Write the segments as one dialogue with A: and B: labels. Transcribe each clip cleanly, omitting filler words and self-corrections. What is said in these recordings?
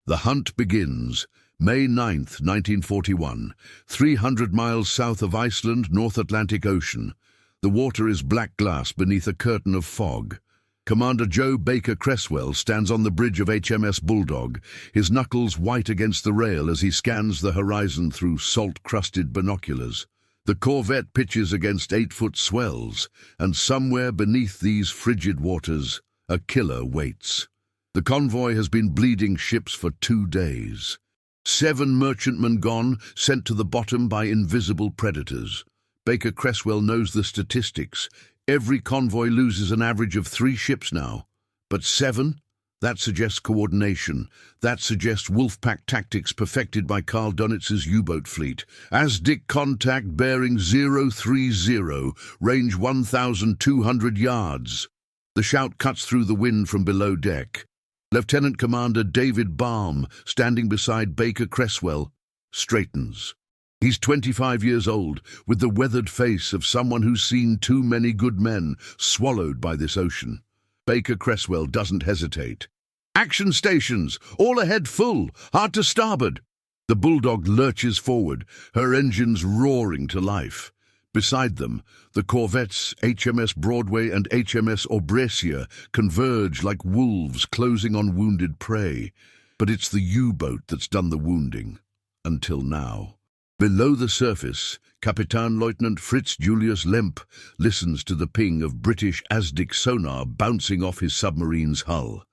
A: The hunt begins. May 9th, 1941, 300 miles south of Iceland, North Atlantic Ocean. The water is black glass beneath a curtain of fog. Commander Joe Baker-Cresswell stands on the bridge of HMS Bulldog, his knuckles white against the rail as he scans the horizon through salt-crusted binoculars. The corvette pitches against 8-foot swells, and somewhere beneath these frigid waters, a killer waits. The convoy has been bleeding ships for 2 days. 7 merchantmen gone, sent to the bottom by invisible predators. Baker-Cresswell knows the statistics. Every convoy loses an average of 3 ships now. But 7? That suggests coordination. That suggests Wolfpack tactics perfected by Karl Donitz's U-boat fleet. ASDIC contact bearing 030, range 1,200 yards. The shout cuts through the wind from below deck. Lieutenant Commander David Balme, standing beside Baker-Cresswell, straightens. He's 25 years old, with the weathered face of someone who's seen too many good men swallowed by this ocean. Baker-Cresswell doesn't hesitate. Action stations, all ahead full, hard to starboard. The Bulldog lurches forward, her engines roaring to life. Beside them, the corvettes HMS Broadway and HMS Aubrecia converge like wolves closing on wounded prey. But it's the U-boat that's done the wounding. Until now. Below the surface, Captain Lieutenant Fritz Julius Lemp listens to the ping of British ASDIC sonar bouncing off his submarine's hull.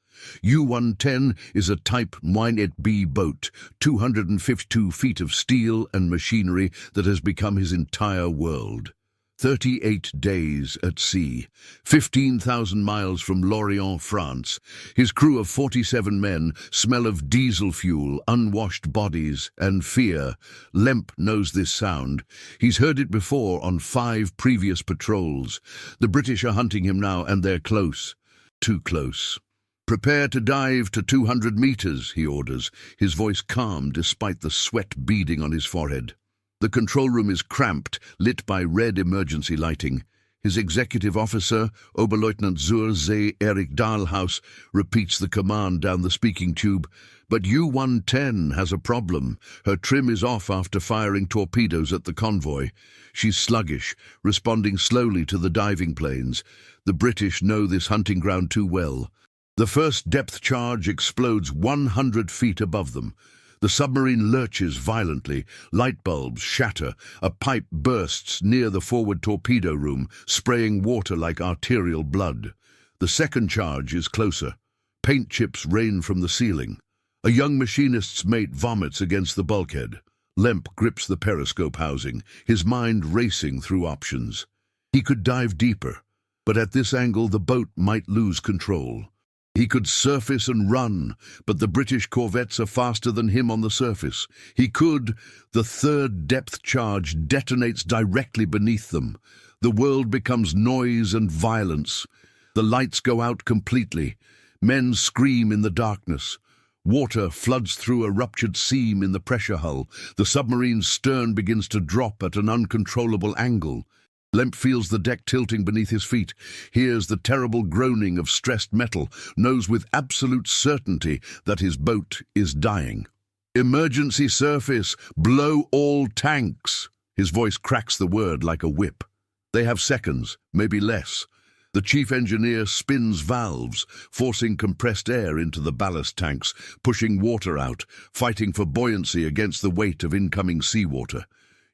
A: U-110 is a Type 9B boat, 252 feet of steel and machinery that has become his entire world. 38 days at sea, 15,000 miles from Lorient, France. His crew of 47 men smell of diesel fuel, unwashed bodies, and fear. Lemp knows this sound. He's heard it before on 5 previous patrols. The British are hunting him now, and they're close. Too close. "Prepare to dive to 200 meters, he orders, his voice calm despite the sweat beading on his forehead. The control room is cramped, lit by red emergency lighting. His executive officer, Oberleutnant zur See Erich Dahlhaus, repeats the command down the speaking tube. But U-110 has a problem. Her trim is off after firing torpedoes at the convoy. She's sluggish, responding slowly to the diving planes. The British know this hunting ground too well. The first depth charge explodes 100 feet above them. The submarine lurches violently, light bulbs shatter, a pipe bursts near the forward torpedo room, spraying water like arterial blood. The second charge is closer. Paint chips rain from the ceiling. A young machinist's mate vomits against the bulkhead. Lemp grips the periscope housing, his mind racing through options. He could dive deeper, but at this angle the boat might lose control. He could surface and run, but the British corvettes are faster than him on the surface. He could. The third depth charge detonates directly beneath them. The world becomes noise and violence. The lights go out completely. Men scream in the darkness. Water floods through a ruptured seam in the pressure hull. The submarine's stern begins to drop at an uncontrollable angle. Lemp feels the deck tilting beneath his feet, hears the terrible groaning of stressed metal, knows with absolute certainty that his boat is dying. "Emergency surface! Blow all tanks!" His voice cracks the word like a whip. They have seconds, maybe less. The chief engineer spins valves, forcing compressed air into the ballast tanks, pushing water out, fighting for buoyancy against the weight of incoming seawater.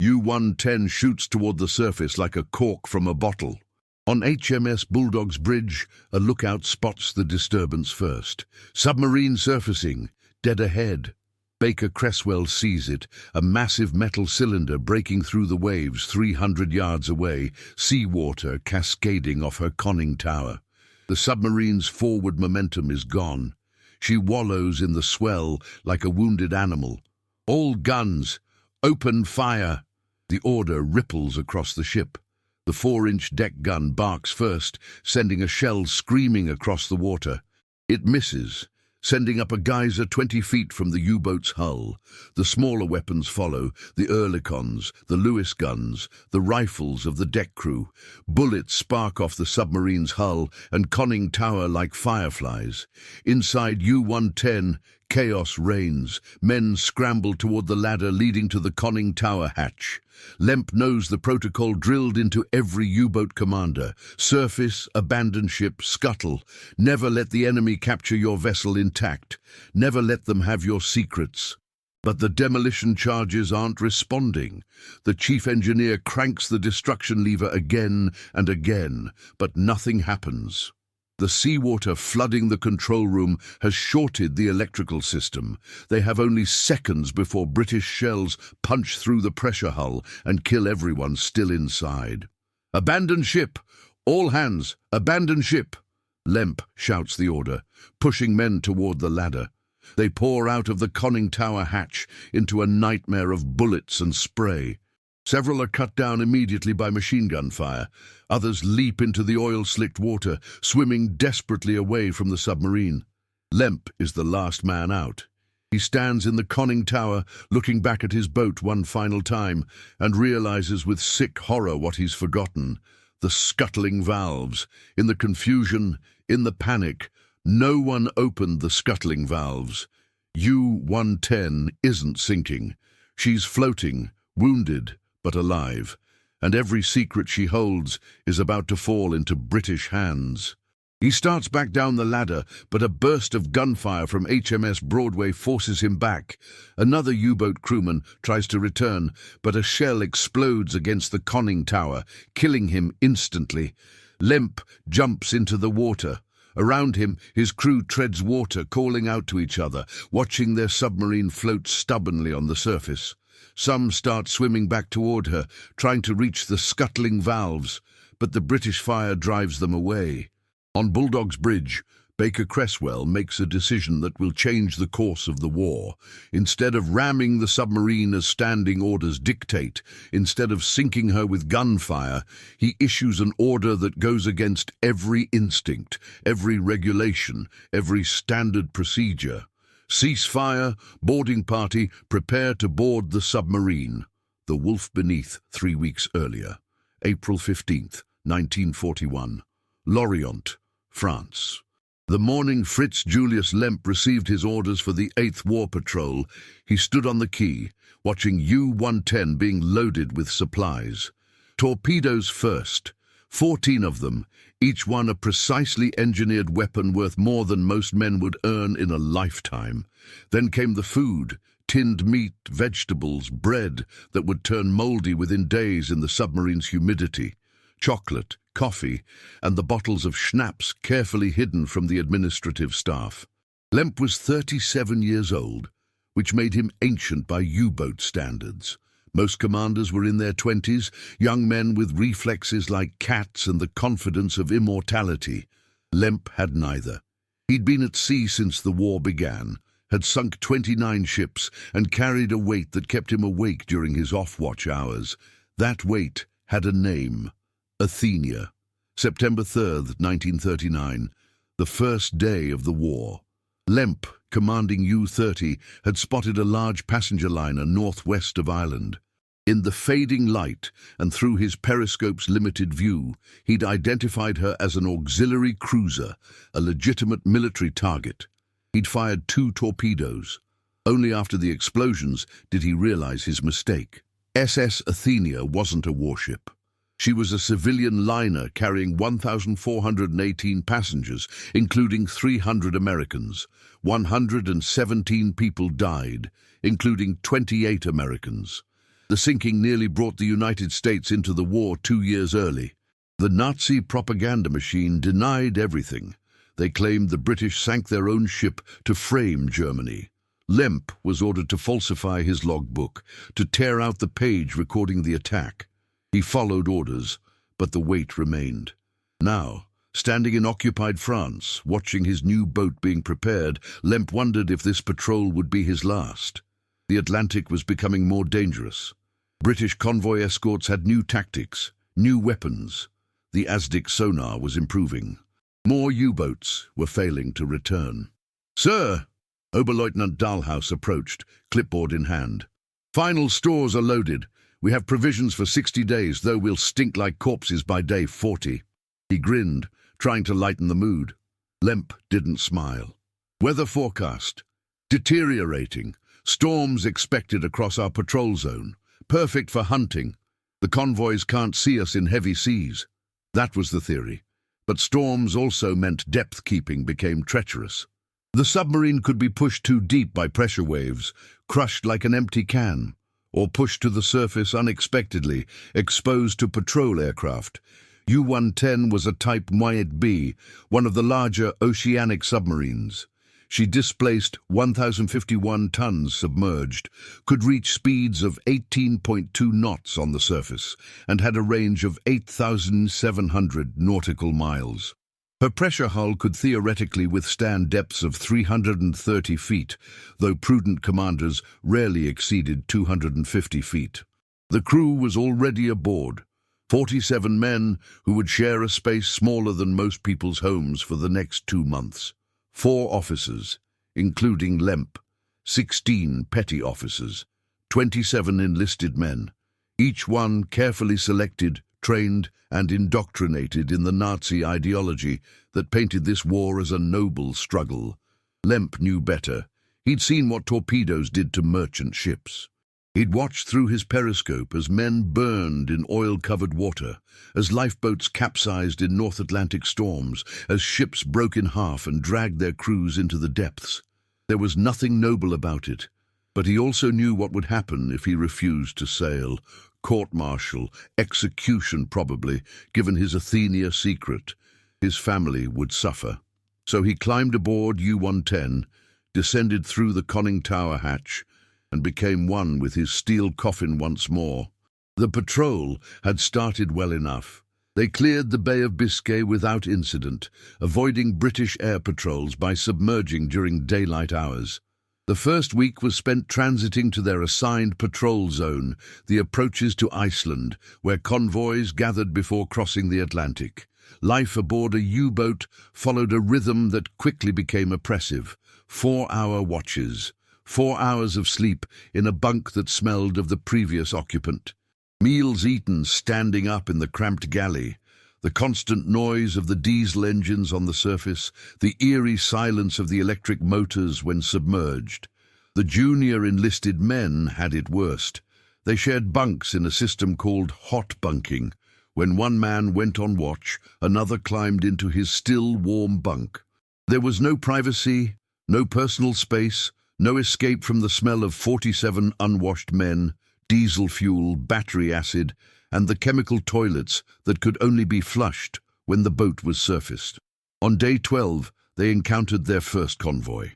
A: U-110 shoots toward the surface like a cork from a bottle. On HMS Bulldog's bridge, a lookout spots the disturbance first. Submarine surfacing, dead ahead. Baker-Cresswell sees it, a massive metal cylinder breaking through the waves 300 yards away, seawater cascading off her conning tower. The submarine's forward momentum is gone. She wallows in the swell like a wounded animal. "All guns, open fire!" The order ripples across the ship. The 4-inch deck gun barks first, sending a shell screaming across the water. It misses, sending up a geyser 20 feet from the U-boat's hull. The smaller weapons follow, the Oerlikons, the Lewis guns, the rifles of the deck crew. Bullets spark off the submarine's hull and conning tower like fireflies. Inside U-110, Chaos reigns. Men scramble toward the ladder leading to the conning tower hatch. Lemp knows the protocol drilled into every U-boat commander. Surface, abandon ship, scuttle. Never let the enemy capture your vessel intact. Never let them have your secrets. But the demolition charges aren't responding. The chief engineer cranks the destruction lever again and again, but nothing happens. The seawater flooding the control room has shorted the electrical system. They have only seconds before British shells punch through the pressure hull and kill everyone still inside. "Abandon ship! All hands, abandon ship!" Lemp shouts the order, pushing men toward the ladder. They pour out of the conning tower hatch into a nightmare of bullets and spray. Several are cut down immediately by machine gun fire. Others leap into the oil-slicked water, swimming desperately away from the submarine. Lemp is the last man out. He stands in the conning tower, looking back at his boat one final time, and realizes with sick horror what he's forgotten. The scuttling valves. In the confusion, in the panic, no one opened the scuttling valves. U-110 isn't sinking. She's floating, wounded, but alive, and every secret she holds is about to fall into British hands. He starts back down the ladder, but a burst of gunfire from HMS Broadway forces him back. Another U-boat crewman tries to return, but a shell explodes against the conning tower, killing him instantly. Lemp jumps into the water. Around him, his crew treads water, calling out to each other, watching their submarine float stubbornly on the surface. Some start swimming back toward her, trying to reach the scuttling valves, but the British fire drives them away. On Bulldog's Bridge, Baker-Cresswell makes a decision that will change the course of the war. Instead of ramming the submarine as standing orders dictate, instead of sinking her with gunfire, he issues an order that goes against every instinct, every regulation, every standard procedure. "Cease fire, boarding party, prepare to board the submarine." The Wolf Beneath 3 weeks earlier. April 15th, 1941. Lorient, France. The morning Fritz Julius Lemp received his orders for the 8th War Patrol, he stood on the quay, watching U-110 being loaded with supplies. Torpedoes first. 14 of them, each one a precisely engineered weapon worth more than most men would earn in a lifetime. Then came the food, tinned meat, vegetables, bread that would turn moldy within days in the submarine's humidity, chocolate, coffee, and the bottles of schnapps carefully hidden from the administrative staff. Lemp was 37 years old, which made him ancient by U-boat standards. Most commanders were in their 20s, young men with reflexes like cats and the confidence of immortality. Lemp had neither. He'd been at sea since the war began, had sunk 29 ships, and carried a weight that kept him awake during his off-watch hours. That weight had a name: Athenia. September 3rd, 1939, the first day of the war. Lemp, commanding U-30, had spotted a large passenger liner northwest of Ireland. In the fading light and through his periscope's limited view, he'd identified her as an auxiliary cruiser, a legitimate military target. He'd fired 2 torpedoes. Only after the explosions did he realize his mistake. SS Athenia wasn't a warship. She was a civilian liner carrying 1,418 passengers, including 300 Americans. 117 people died, including 28 Americans. The sinking nearly brought the United States into the war 2 years early. The Nazi propaganda machine denied everything. They claimed the British sank their own ship to frame Germany. Lemp was ordered to falsify his logbook, to tear out the page recording the attack. He followed orders, but the weight remained. Now, standing in occupied France, watching his new boat being prepared, Lemp wondered if this patrol would be his last. The Atlantic was becoming more dangerous. British convoy escorts had new tactics, new weapons. The ASDIC sonar was improving. More U-boats were failing to return. "Sir!" Oberleutnant Dahlhaus approached, clipboard in hand. "Final stores are loaded. We have provisions for 60 days, though we'll stink like corpses by day 40. He grinned, trying to lighten the mood. Lemp didn't smile. "Weather forecast." Deteriorating. Storms expected across our patrol zone. Perfect for hunting. The convoys can't see us in heavy seas. That was the theory. But storms also meant depth keeping became treacherous. The submarine could be pushed too deep by pressure waves, crushed like an empty can, or pushed to the surface unexpectedly, exposed to patrol aircraft. U-110 was a Type Moyet B, one of the larger oceanic submarines. She displaced 1,051 tons submerged, could reach speeds of 18.2 knots on the surface, and had a range of 8,700 nautical miles. Her pressure hull could theoretically withstand depths of 330 feet, though prudent commanders rarely exceeded 250 feet. The crew was already aboard, 47 men who would share a space smaller than most people's homes for the next 2 months. 4 officers, including Lemp, 16 petty officers, 27 enlisted men, each one carefully selected, trained, and indoctrinated in the Nazi ideology that painted this war as a noble struggle. Lemp knew better. He'd seen what torpedoes did to merchant ships. He'd watched through his periscope as men burned in oil-covered water, as lifeboats capsized in North Atlantic storms, as ships broke in half and dragged their crews into the depths. There was nothing noble about it, but he also knew what would happen if he refused to sail. Court-martial, execution probably, given his Athenia secret. His family would suffer. So he climbed aboard U-110, descended through the conning tower hatch, and became one with his steel coffin once more. The patrol had started well enough. They cleared the Bay of Biscay without incident, avoiding British air patrols by submerging during daylight hours. The first week was spent transiting to their assigned patrol zone, the approaches to Iceland, where convoys gathered before crossing the Atlantic. Life aboard a U-boat followed a rhythm that quickly became oppressive. 4-hour watches. 4 hours of sleep in a bunk that smelled of the previous occupant. Meals eaten standing up in the cramped galley. The constant noise of the diesel engines on the surface, the eerie silence of the electric motors when submerged. The junior enlisted men had it worst. They shared bunks in a system called hot bunking. When one man went on watch, another climbed into his still warm bunk. There was no privacy, no personal space, no escape from the smell of 47 unwashed men, diesel fuel, battery acid, and the chemical toilets that could only be flushed when the boat was surfaced. On day 12, they encountered their first convoy.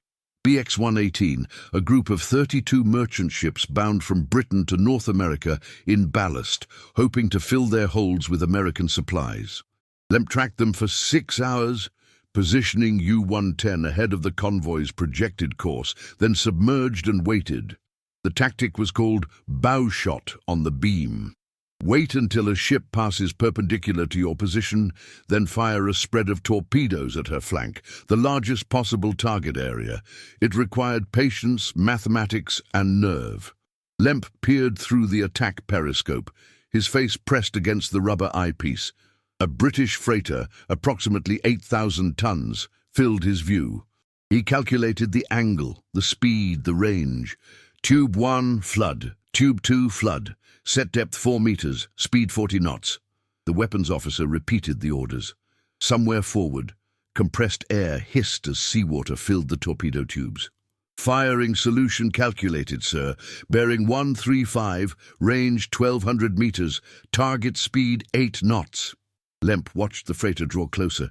A: BX-118, a group of 32 merchant ships bound from Britain to North America in ballast, hoping to fill their holds with American supplies. Lemp tracked them for 6 hours, positioning U-110 ahead of the convoy's projected course, then submerged and waited. The tactic was called bow shot on the beam. Wait until a ship passes perpendicular to your position, then fire a spread of torpedoes at her flank, the largest possible target area. It required patience, mathematics, and nerve. Lemp peered through the attack periscope, his face pressed against the rubber eyepiece. A British freighter, approximately 8,000 tons, filled his view. He calculated the angle, the speed, the range. Tube 1, flood. Tube 2, flood. Set depth 4 meters, speed 40 knots. The weapons officer repeated the orders. Somewhere forward, compressed air hissed as seawater filled the torpedo tubes. Firing solution calculated, sir. Bearing 135, range 1,200 meters, target speed 8 knots. Lemp watched the freighter draw closer.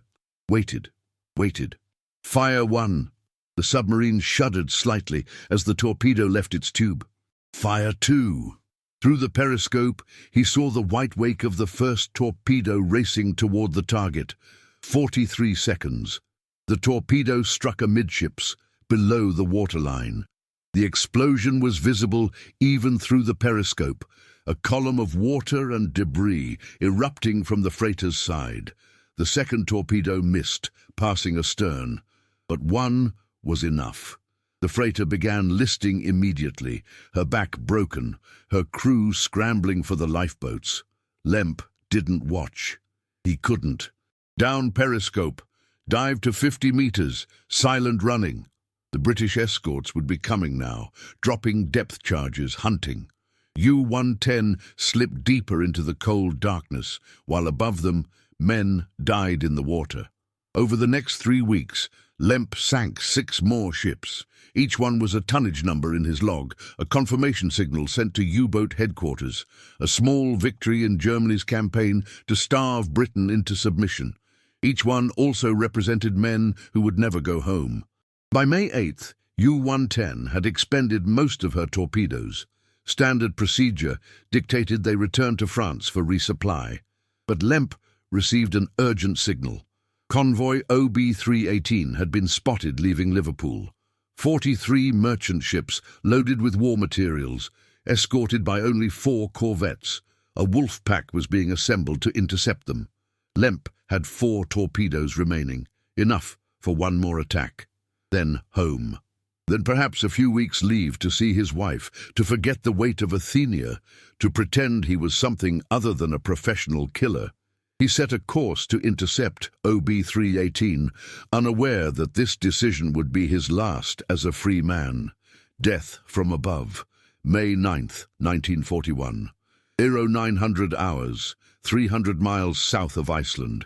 A: Waited. Fire 1. The submarine shuddered slightly as the torpedo left its tube. Fire 2. Through the periscope, he saw the white wake of the first torpedo racing toward the target. 43 seconds. The torpedo struck amidships, below the waterline. The explosion was visible even through the periscope, a column of water and debris erupting from the freighter's side. The second torpedo missed, passing astern, but one was enough. The freighter began listing immediately, her back broken, her crew scrambling for the lifeboats. Lemp didn't watch. He couldn't. Down periscope, dive to 50 meters, silent running. The British escorts would be coming now, dropping depth charges, hunting. U-110 slipped deeper into the cold darkness, while above them, men died in the water. Over the next 3 weeks, Lemp sank 6 more ships. Each one was a tonnage number in his log, a confirmation signal sent to U-boat headquarters, a small victory in Germany's campaign to starve Britain into submission. Each one also represented men who would never go home. By May 8th, U-110 had expended most of her torpedoes. Standard procedure dictated they return to France for resupply. But Lemp received an urgent signal. Convoy OB-318 had been spotted leaving Liverpool. 43 merchant ships loaded with war materials, escorted by only 4 corvettes. A wolf pack was being assembled to intercept them. Lemp had 4 torpedoes remaining, enough for 1 more attack. Then home. Then perhaps a few weeks' leave to see his wife, to forget the weight of Athenia, to pretend he was something other than a professional killer. He set a course to intercept OB-318, unaware that this decision would be his last as a free man. Death from above. May 9th, 1941. 0900 hours, 300 miles south of Iceland.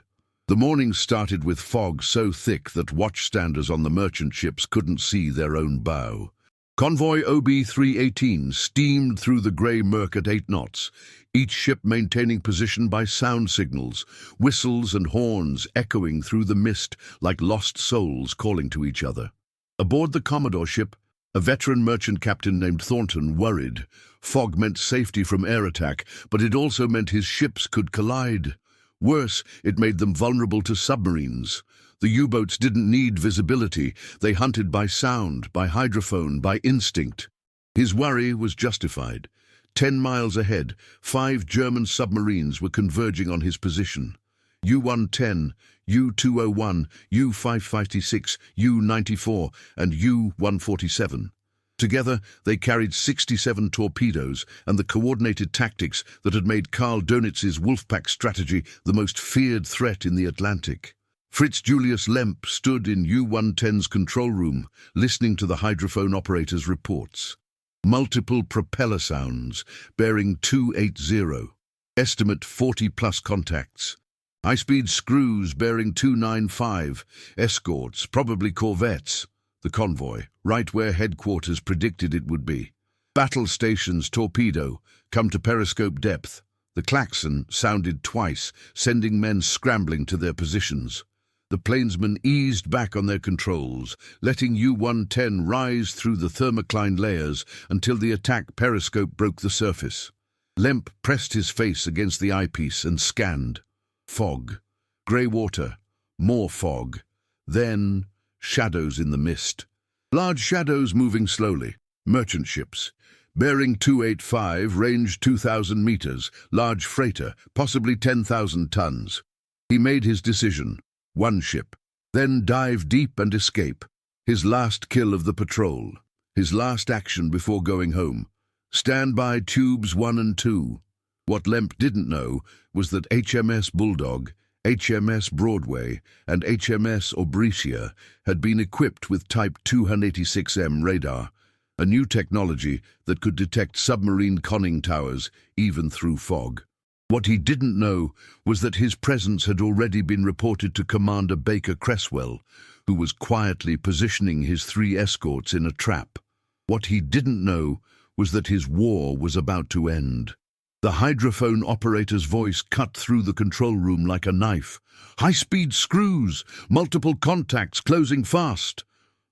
A: The morning started with fog so thick that watchstanders on the merchant ships couldn't see their own bow. Convoy OB-318 steamed through the grey murk at 8 knots, each ship maintaining position by sound signals, whistles and horns echoing through the mist like lost souls calling to each other. Aboard the Commodore ship, a veteran merchant captain named Thornton worried. Fog meant safety from air attack, but it also meant his ships could collide. Worse, it made them vulnerable to submarines. The U-boats didn't need visibility. They hunted by sound, by hydrophone, by instinct. His worry was justified. 10 miles ahead, 5 German submarines were converging on his position. U-110, U-201, U-556, U-94, and U-147. Together, they carried 67 torpedoes and the coordinated tactics that had made Karl Dönitz's Wolfpack strategy the most feared threat in the Atlantic. Fritz Julius Lemp stood in U-110's control room, listening to the hydrophone operator's reports. Multiple propeller sounds, bearing 280. Estimate 40-plus contacts. High-speed screws bearing 295. Escorts, probably corvettes. The convoy, right where headquarters predicted it would be. Battle stations torpedo, come to periscope depth. The klaxon sounded twice, sending men scrambling to their positions. The plainsmen eased back on their controls, letting U-110 rise through the thermocline layers until the attack periscope broke the surface. Lemp pressed his face against the eyepiece and scanned. Fog. Grey water. More fog. Then shadows in the mist. Large shadows moving slowly. Merchant ships. Bearing 285, range 2,000 meters. Large freighter, possibly 10,000 tons. He made his decision. 1 ship. Then dive deep and escape. His last kill of the patrol. His last action before going home. Stand by tubes 1 and 2. What Lemp didn't know was that HMS Bulldog, HMS Broadway, and HMS Aubritia had been equipped with Type 286M radar, a new technology that could detect submarine conning towers even through fog. What he didn't know was that his presence had already been reported to Commander Baker-Cresswell, who was quietly positioning his 3 escorts in a trap. What he didn't know was that his war was about to end. The hydrophone operator's voice cut through the control room like a knife. High-speed screws, multiple contacts closing fast.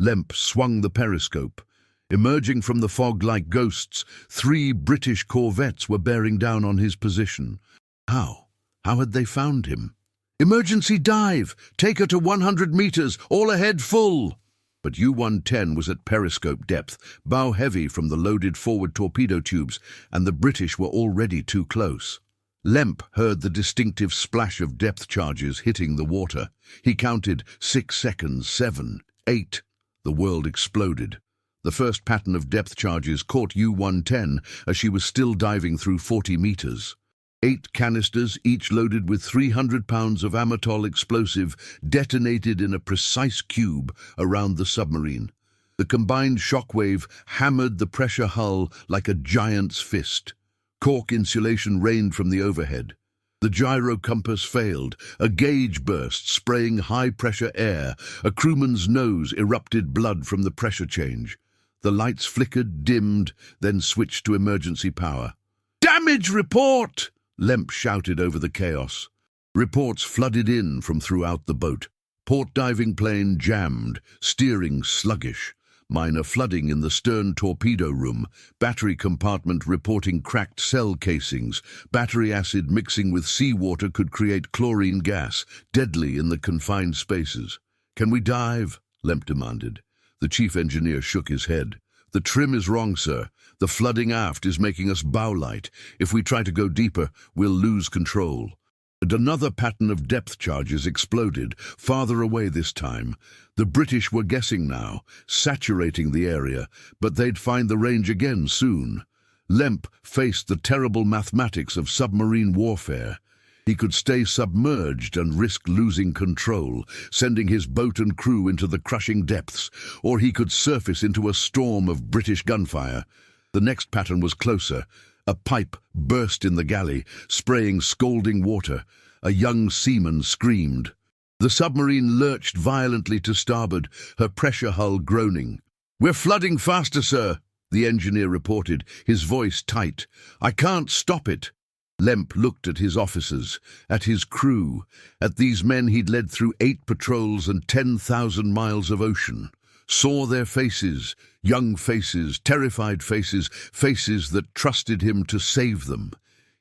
A: Lemp swung the periscope. Emerging from the fog like ghosts, 3 British corvettes were bearing down on his position. How? How had they found him? Emergency dive! Take her to 100 meters, all ahead full! But U-110 was at periscope depth, bow heavy from the loaded forward torpedo tubes, and the British were already too close. Lemp heard the distinctive splash of depth charges hitting the water. He counted 6 seconds, 7, 8. The world exploded. The first pattern of depth charges caught U-110 as she was still diving through 40 meters. 8 canisters, each loaded with 300 pounds of amatol explosive, detonated in a precise cube around the submarine. The combined shockwave hammered the pressure hull like a giant's fist. Cork insulation rained from the overhead. The gyro compass failed. A gauge burst, spraying high-pressure air. A crewman's nose erupted blood from the pressure change. The lights flickered, dimmed, then switched to emergency power. "Damage report!" Lemp shouted over the chaos. Reports flooded in from throughout the boat. Port diving plane jammed, steering sluggish. Minor flooding in the stern torpedo room. Battery compartment reporting cracked cell casings. Battery acid mixing with seawater could create chlorine gas, deadly in the confined spaces. "Can we dive?" Lemp demanded. The chief engineer shook his head. "The trim is wrong, sir. The flooding aft is making us bow light. If we try to go deeper, we'll lose control." And another pattern of depth charges exploded, farther away this time. The British were guessing now, saturating the area, but they'd find the range again soon. Lemp faced the terrible mathematics of submarine warfare. He could stay submerged and risk losing control, sending his boat and crew into the crushing depths, or he could surface into a storm of British gunfire. The next pattern was closer. A pipe burst in the galley, spraying scalding water. A young seaman screamed. The submarine lurched violently to starboard, her pressure hull groaning. "We're flooding faster, sir," the engineer reported, his voice tight. "I can't stop it." Lemp looked at his officers, at his crew, at these men he'd led through 8 patrols and 10,000 miles of ocean. Saw their faces, young faces, terrified faces, faces that trusted him to save them.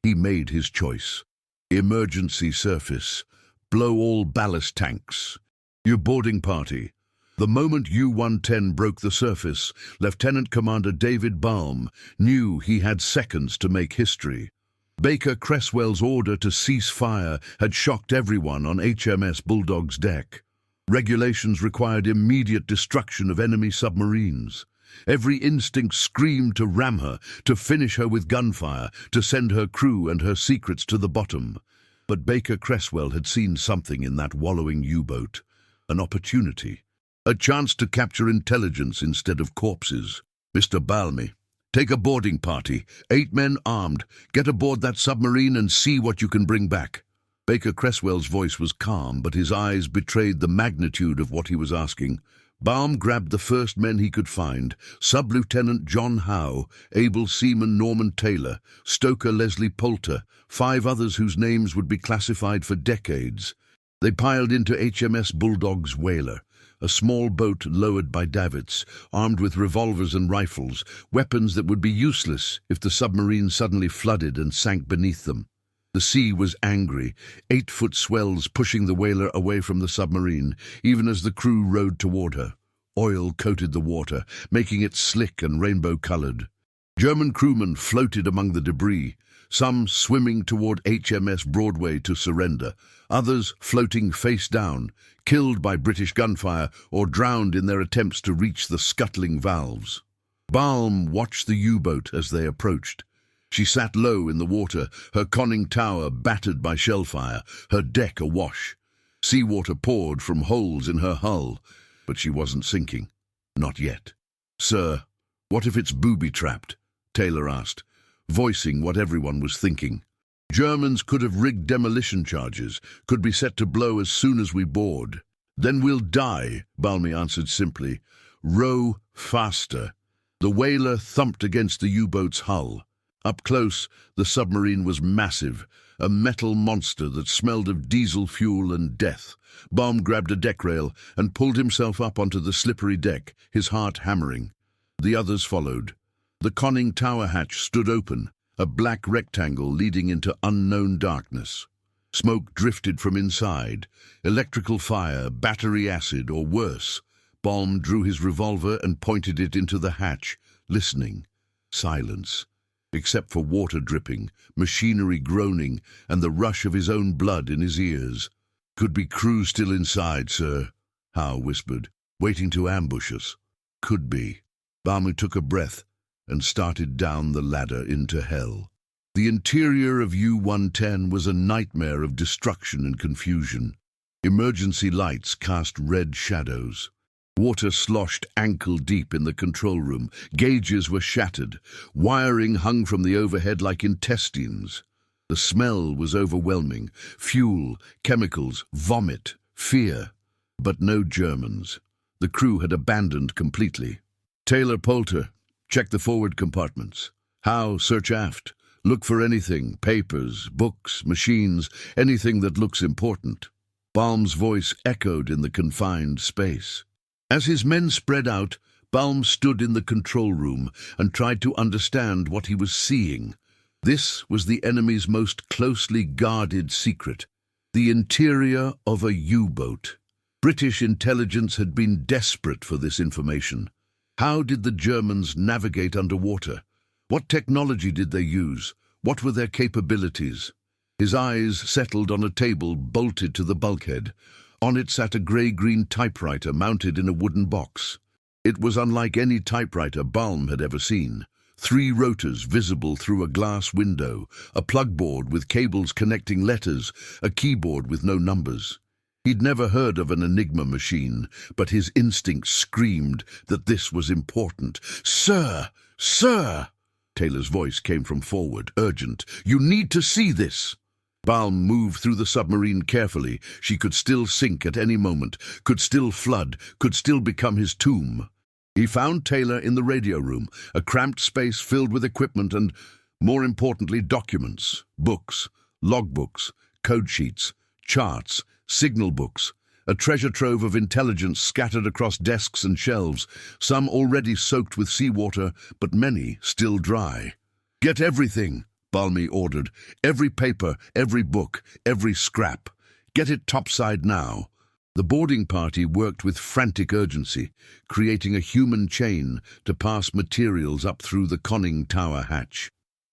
A: He made his choice. Emergency surface. Blow all ballast tanks. Your boarding party. The moment U-110 broke the surface, Lieutenant Commander David Balme knew he had seconds to make history. Baker-Cresswell's order to cease fire had shocked everyone on HMS Bulldog's deck. Regulations required immediate destruction of enemy submarines. Every instinct screamed to ram her, to finish her with gunfire, to send her crew and her secrets to the bottom. But Baker-Cresswell had seen something in that wallowing U-boat. An opportunity. A chance to capture intelligence instead of corpses. "Mr. Balme, take a boarding party, 8 men armed. Get aboard that submarine and see what you can bring back." Baker-Cresswell's voice was calm, but his eyes betrayed the magnitude of what he was asking. Balme grabbed the first men he could find, Sub-Lieutenant John Howe, able seaman Norman Taylor, stoker Leslie Poulter, 5 others whose names would be classified for decades. They piled into HMS Bulldog's whaler, a small boat lowered by davits, armed with revolvers and rifles, weapons that would be useless if the submarine suddenly flooded and sank beneath them. The sea was angry, 8-foot swells pushing the whaler away from the submarine, even as the crew rowed toward her. Oil coated the water, making it slick and rainbow-colored. German crewmen floated among the debris, some swimming toward HMS Broadway to surrender, others floating face down, killed by British gunfire or drowned in their attempts to reach the scuttling valves. Balme watched the U-boat as they approached. She sat low in the water, her conning tower battered by shellfire, her deck awash. Seawater poured from holes in her hull, but she wasn't sinking. Not yet. "Sir, what if it's booby-trapped?" Taylor asked, voicing what everyone was thinking. "Germans could have rigged demolition charges, could be set to blow as soon as we board." "Then we'll die," Balme answered simply. "Row faster." The whaler thumped against the U-boat's hull. Up close, the submarine was massive, a metal monster that smelled of diesel fuel and death. Balme grabbed a deck rail and pulled himself up onto the slippery deck, his heart hammering. The others followed. The conning tower hatch stood open, a black rectangle leading into unknown darkness. Smoke drifted from inside, electrical fire, battery acid, or worse. Balme drew his revolver and pointed it into the hatch, listening. Silence. Except for water dripping, machinery groaning, and the rush of his own blood in his ears. "Could be crew still inside, sir," Howe whispered, "waiting to ambush us." "Could be." Balme took a breath and started down the ladder into hell. The interior of U-110 was a nightmare of destruction and confusion. Emergency lights cast red shadows. Water sloshed ankle-deep in the control room. Gauges were shattered. Wiring hung from the overhead like intestines. The smell was overwhelming. Fuel, chemicals, vomit, fear. But no Germans. The crew had abandoned completely. "Taylor Poulter, check the forward compartments. Howe, search aft. Look for anything, papers, books, machines, anything that looks important." Balme's voice echoed in the confined space. As his men spread out, Balme stood in the control room and tried to understand what he was seeing. This was the enemy's most closely guarded secret, the interior of a U-boat. British intelligence had been desperate for this information. How did the Germans navigate underwater? What technology did they use? What were their capabilities? His eyes settled on a table bolted to the bulkhead. On it sat a grey-green typewriter mounted in a wooden box. It was unlike any typewriter Balme had ever seen. 3 rotors visible through a glass window, a plug board with cables connecting letters, a keyboard with no numbers. He'd never heard of an Enigma machine, but his instinct screamed that this was important. "Sir! Sir!" Taylor's voice came from forward, urgent. "You need to see this." Balme moved through the submarine carefully. She could still sink at any moment, could still flood, could still become his tomb. He found Taylor in the radio room, a cramped space filled with equipment and, more importantly, documents, books, logbooks, code sheets, charts, signal books, a treasure trove of intelligence scattered across desks and shelves, some already soaked with seawater, but many still dry. "Get everything," Balme ordered. "Every paper, every book, every scrap. Get it topside now." The boarding party worked with frantic urgency, creating a human chain to pass materials up through the conning tower hatch.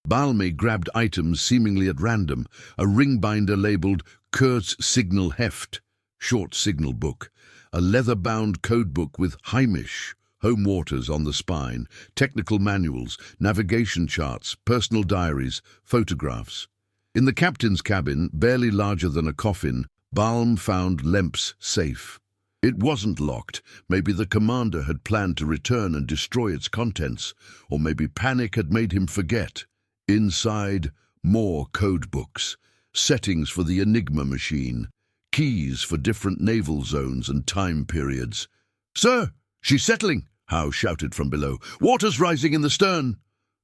A: Balme grabbed items seemingly at random, a ring binder labeled Kurz Signal Heft, short signal book, a leather-bound codebook with Heimisch, home waters on the spine, technical manuals, navigation charts, personal diaries, photographs. In the captain's cabin, barely larger than a coffin, Balme found Lemp's safe. It wasn't locked. Maybe the commander had planned to return and destroy its contents, or maybe panic had made him forget. Inside, more codebooks, settings for the Enigma machine, keys for different naval zones and time periods. "Sir, she's settling!" Howe shouted from below. "Water's rising in the stern!"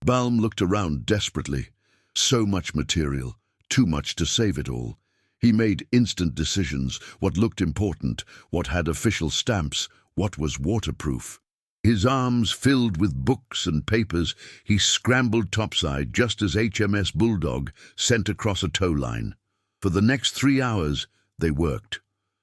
A: Balme looked around desperately. So much material, too much to save it all. He made instant decisions, what looked important, what had official stamps, what was waterproof. His arms filled with books and papers, he scrambled topside just as HMS Bulldog sent across a tow line. For the next 3 hours, they worked.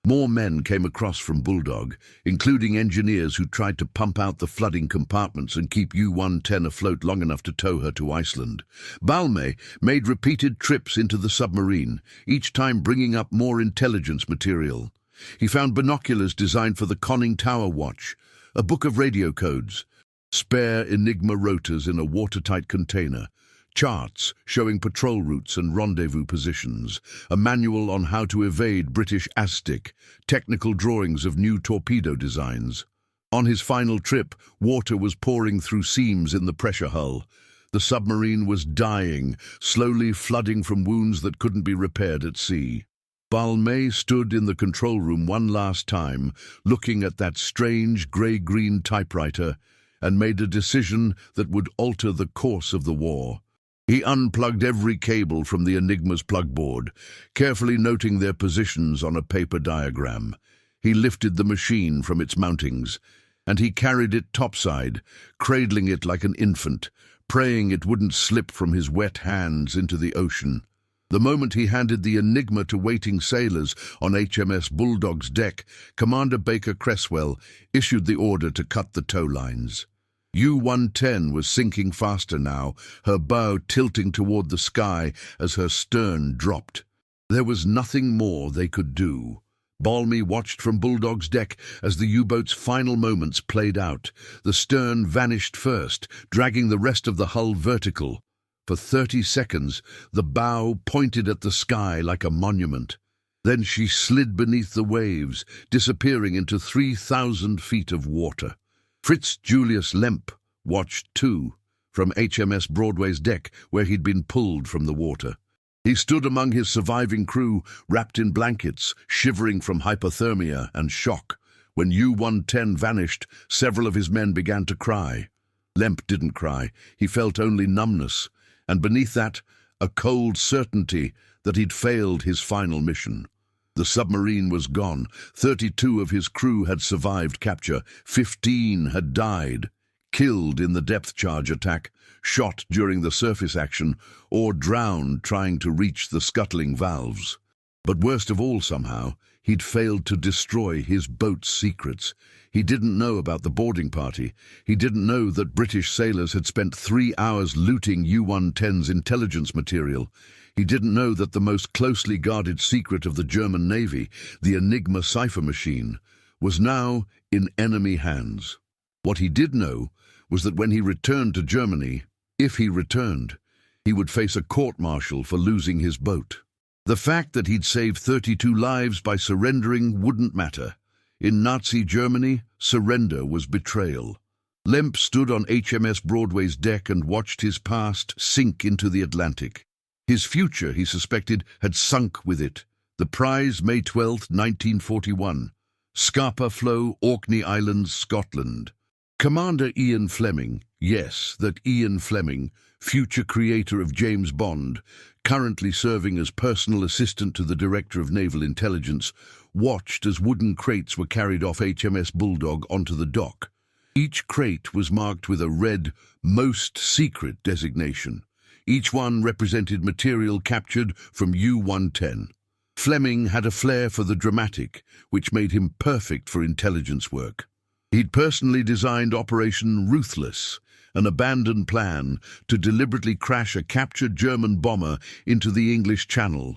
A: More men came across from Bulldog, including engineers who tried to pump out the flooding compartments and keep U-110 afloat long enough to tow her to Iceland. Balme made repeated trips into the submarine, each time bringing up more intelligence material. He found binoculars designed for the conning tower watch, a book of radio codes, spare Enigma rotors in a watertight container, charts showing patrol routes and rendezvous positions, a manual on how to evade British Aztec, technical drawings of new torpedo designs. On his final trip, water was pouring through seams in the pressure hull. The submarine was dying, slowly flooding from wounds that couldn't be repaired at sea. Balme stood in the control room one last time, looking at that strange grey-green typewriter, and made a decision that would alter the course of the war. He unplugged every cable from the Enigma's plug board, carefully noting their positions on a paper diagram. He lifted the machine from its mountings, and he carried it topside, cradling it like an infant, praying it wouldn't slip from his wet hands into the ocean. The moment he handed the Enigma to waiting sailors on HMS Bulldog's deck, Commander Baker-Cresswell issued the order to cut the tow lines. U-110 was sinking faster now, her bow tilting toward the sky as her stern dropped. There was nothing more they could do. Balme watched from Bulldog's deck as the U-boat's final moments played out. The stern vanished first, dragging the rest of the hull vertical. For 30 seconds, the bow pointed at the sky like a monument. Then she slid beneath the waves, disappearing into 3,000 feet of water. Fritz Julius Lemp watched too, from HMS Broadway's deck, where he'd been pulled from the water. He stood among his surviving crew, wrapped in blankets, shivering from hypothermia and shock. When U-110 vanished, several of his men began to cry. Lemp didn't cry. He felt only numbness, and beneath that, a cold certainty that he'd failed his final mission. The submarine was gone. 32 of his crew had survived capture. 15 had died, killed in the depth charge attack, shot during the surface action, or drowned trying to reach the scuttling valves. But worst of all, somehow, he'd failed to destroy his boat's secrets. He didn't know about the boarding party. He didn't know that British sailors had spent 3 hours looting U-110's intelligence material. He didn't know that the most closely guarded secret of the German Navy, the Enigma cipher machine, was now in enemy hands. What he did know was that when he returned to Germany, if he returned, he would face a court-martial for losing his boat. The fact that he'd saved 32 lives by surrendering wouldn't matter. In Nazi Germany, surrender was betrayal. Lemp stood on HMS Broadway's deck and watched his past sink into the Atlantic. His future, he suspected, had sunk with it. The prize, May 12, 1941. Scapa Flow, Orkney Islands, Scotland. Commander Ian Fleming, yes, that Ian Fleming, future creator of James Bond, currently serving as personal assistant to the Director of Naval Intelligence, watched as wooden crates were carried off HMS Bulldog onto the dock. Each crate was marked with a red, Most Secret designation. Each one represented material captured from U-110. Fleming had a flair for the dramatic, which made him perfect for intelligence work. He'd personally designed Operation Ruthless, an abandoned plan to deliberately crash a captured German bomber into the English Channel,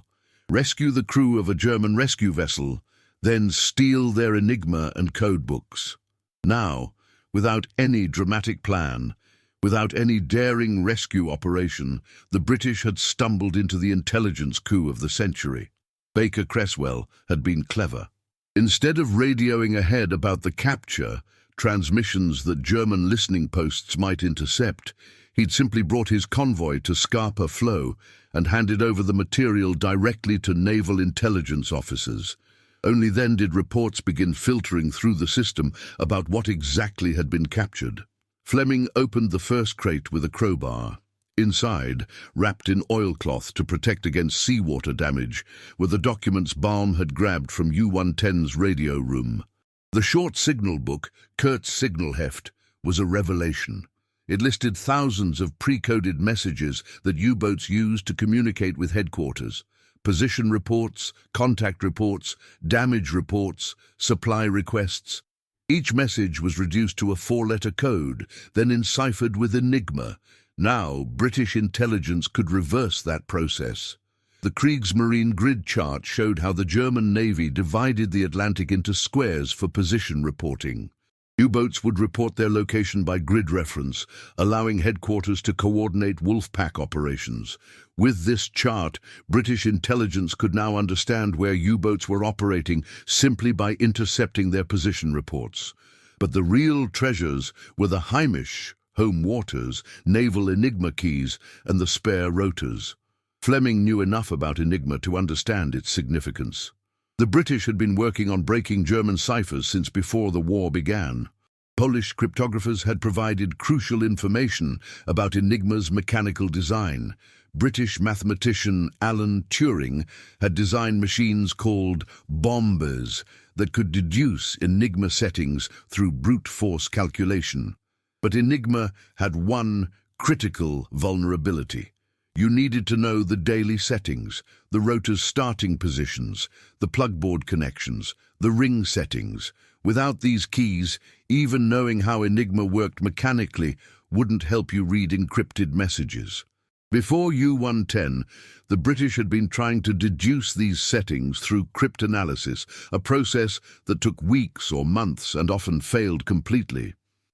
A: rescue the crew of a German rescue vessel, then steal their Enigma and codebooks. Now, without any dramatic plan, without any daring rescue operation, the British had stumbled into the intelligence coup of the century. Baker-Cresswell had been clever. Instead of radioing ahead about the capture, transmissions that German listening posts might intercept, he'd simply brought his convoy to Scapa Flow and handed over the material directly to naval intelligence officers. Only then did reports begin filtering through the system about what exactly had been captured. Fleming opened the first crate with a crowbar. Inside, wrapped in oilcloth to protect against seawater damage, were the documents Balme had grabbed from U-110's radio room. The short signal book, Kurt's Signal Heft, was a revelation. It listed thousands of pre-coded messages that U-boats used to communicate with headquarters. Position reports, contact reports, damage reports, supply requests. Each message was reduced to a 4-letter code, then enciphered with Enigma. Now, British intelligence could reverse that process. The Kriegsmarine grid chart showed how the German Navy divided the Atlantic into squares for position reporting. U-boats would report their location by grid reference, allowing headquarters to coordinate Wolfpack operations. With this chart, British intelligence could now understand where U-boats were operating simply by intercepting their position reports. But the real treasures were the Heimisch, home waters, naval Enigma keys, and the spare rotors. Fleming knew enough about Enigma to understand its significance. The British had been working on breaking German ciphers since before the war began. Polish cryptographers had provided crucial information about Enigma's mechanical design. British mathematician Alan Turing had designed machines called bombers that could deduce Enigma settings through brute force calculation. But Enigma had one critical vulnerability. You needed to know the daily settings, the rotor's starting positions, the plugboard connections, the ring settings. Without these keys, even knowing how Enigma worked mechanically wouldn't help you read encrypted messages. Before U-110, the British had been trying to deduce these settings through cryptanalysis, a process that took weeks or months and often failed completely.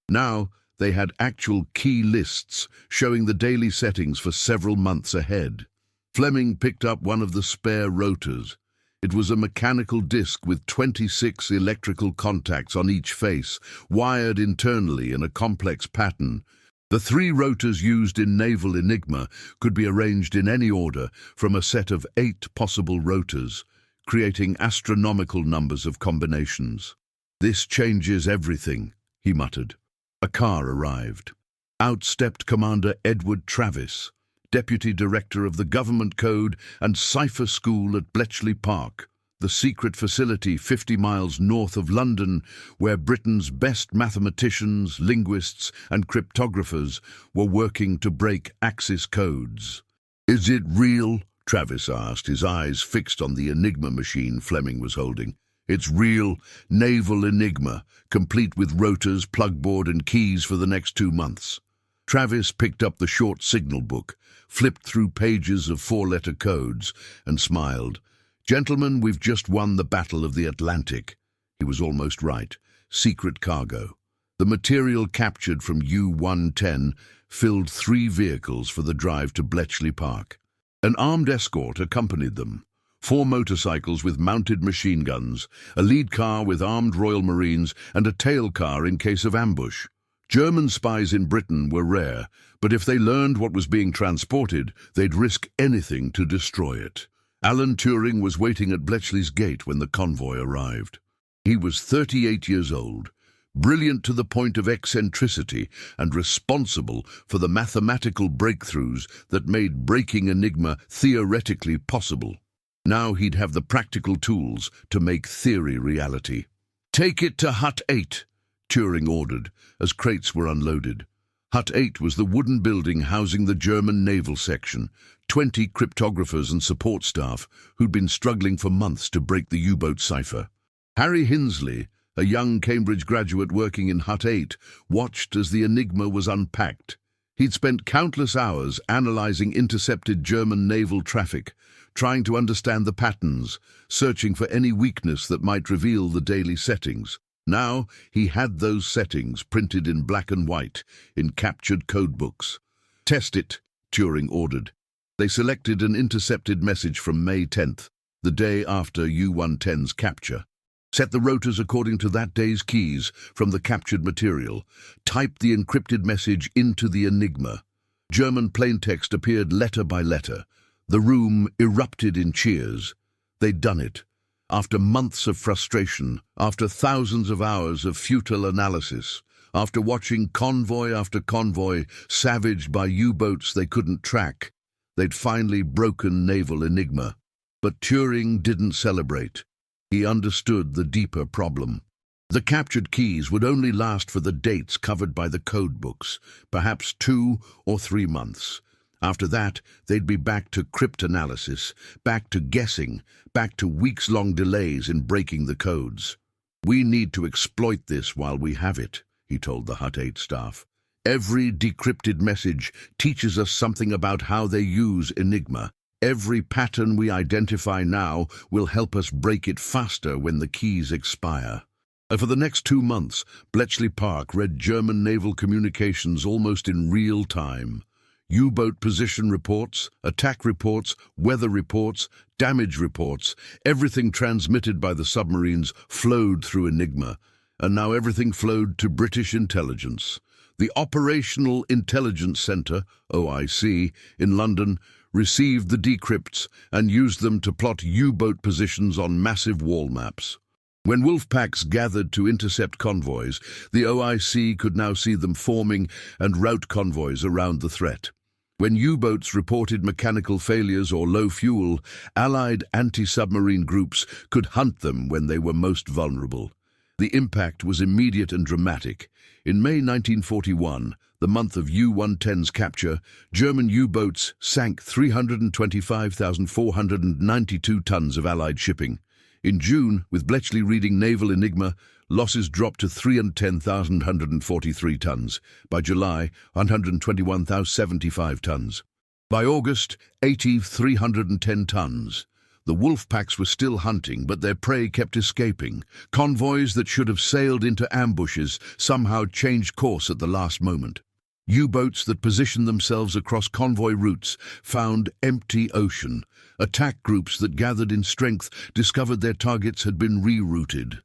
A: Now, they had actual key lists showing the daily settings for several months ahead. Fleming picked up one of the spare rotors. It was a mechanical disc with 26 electrical contacts on each face, wired internally in a complex pattern. The 3 rotors used in naval Enigma could be arranged in any order from a set of 8 possible rotors, creating astronomical numbers of combinations. "This changes everything," he muttered. A car arrived. Out stepped Commander Edward Travis, Deputy Director of the Government Code and Cipher School at Bletchley Park, the secret facility 50 miles north of London, where Britain's best mathematicians, linguists and cryptographers were working to break Axis codes. "Is it real?" Travis asked, his eyes fixed on the Enigma machine Fleming was holding. "It's real, naval Enigma, complete with rotors, plugboard and keys for the next 2 months. Travis picked up the short signal book, flipped through pages of 4-letter codes, and smiled. "Gentlemen, we've just won the Battle of the Atlantic." He was almost right. Secret cargo. The material captured from U-110 filled 3 vehicles for the drive to Bletchley Park. An armed escort accompanied them. 4 motorcycles with mounted machine guns, a lead car with armed Royal Marines, and a tail car in case of ambush. German spies in Britain were rare, but if they learned what was being transported, they'd risk anything to destroy it. Alan Turing was waiting at Bletchley's gate when the convoy arrived. He was 38 years old, brilliant to the point of eccentricity and responsible for the mathematical breakthroughs that made breaking Enigma theoretically possible. Now he'd have the practical tools to make theory reality. "Take it to Hut 8, Turing ordered, as crates were unloaded. Hut 8 was the wooden building housing the German naval section, 20 cryptographers and support staff who'd been struggling for months to break the U-boat cipher. Harry Hinsley, a young Cambridge graduate working in Hut 8, watched as the Enigma was unpacked. He'd spent countless hours analyzing intercepted German naval traffic, trying to understand the patterns, searching for any weakness that might reveal the daily settings. Now he had those settings printed in black and white, in captured codebooks. "Test it," Turing ordered. They selected an intercepted message from May 10th, the day after U-110's capture. Set the rotors according to that day's keys from the captured material. Type the encrypted message into the Enigma. German plaintext appeared letter by letter. The room erupted in cheers. They'd done it. After months of frustration, after thousands of hours of futile analysis, after watching convoy after convoy savaged by U-boats they couldn't track, they'd finally broken naval Enigma. But Turing didn't celebrate. He understood the deeper problem. The captured keys would only last for the dates covered by the codebooks, perhaps 2 or 3 months. After that, they'd be back to cryptanalysis, back to guessing, back to weeks-long delays in breaking the codes. "We need to exploit this while we have it," he told the Hut 8 staff. "Every decrypted message teaches us something about how they use Enigma. Every pattern we identify now will help us break it faster when the keys expire." And for the next 2 months, Bletchley Park read German naval communications almost in real time. U-boat position reports, attack reports, weather reports, damage reports, everything transmitted by the submarines flowed through Enigma, and now everything flowed to British intelligence. The Operational Intelligence Centre, OIC, in London, received the decrypts and used them to plot U-boat positions on massive wall maps. When wolf packs gathered to intercept convoys, the OIC could now see them forming and route convoys around the threat. When U-boats reported mechanical failures or low fuel, Allied anti-submarine groups could hunt them when they were most vulnerable. The impact was immediate and dramatic. In May 1941, the month of U-110's capture, German U-boats sank 325,492 tons of Allied shipping. In June, with Bletchley reading Naval Enigma, losses dropped to 310,143 tons. By July, 121,075 tons. By August, 310 tons. The wolf packs were still hunting, but their prey kept escaping. Convoys that should have sailed into ambushes somehow changed course at the last moment. U-boats that positioned themselves across convoy routes found empty ocean. Attack groups that gathered in strength discovered their targets had been rerouted.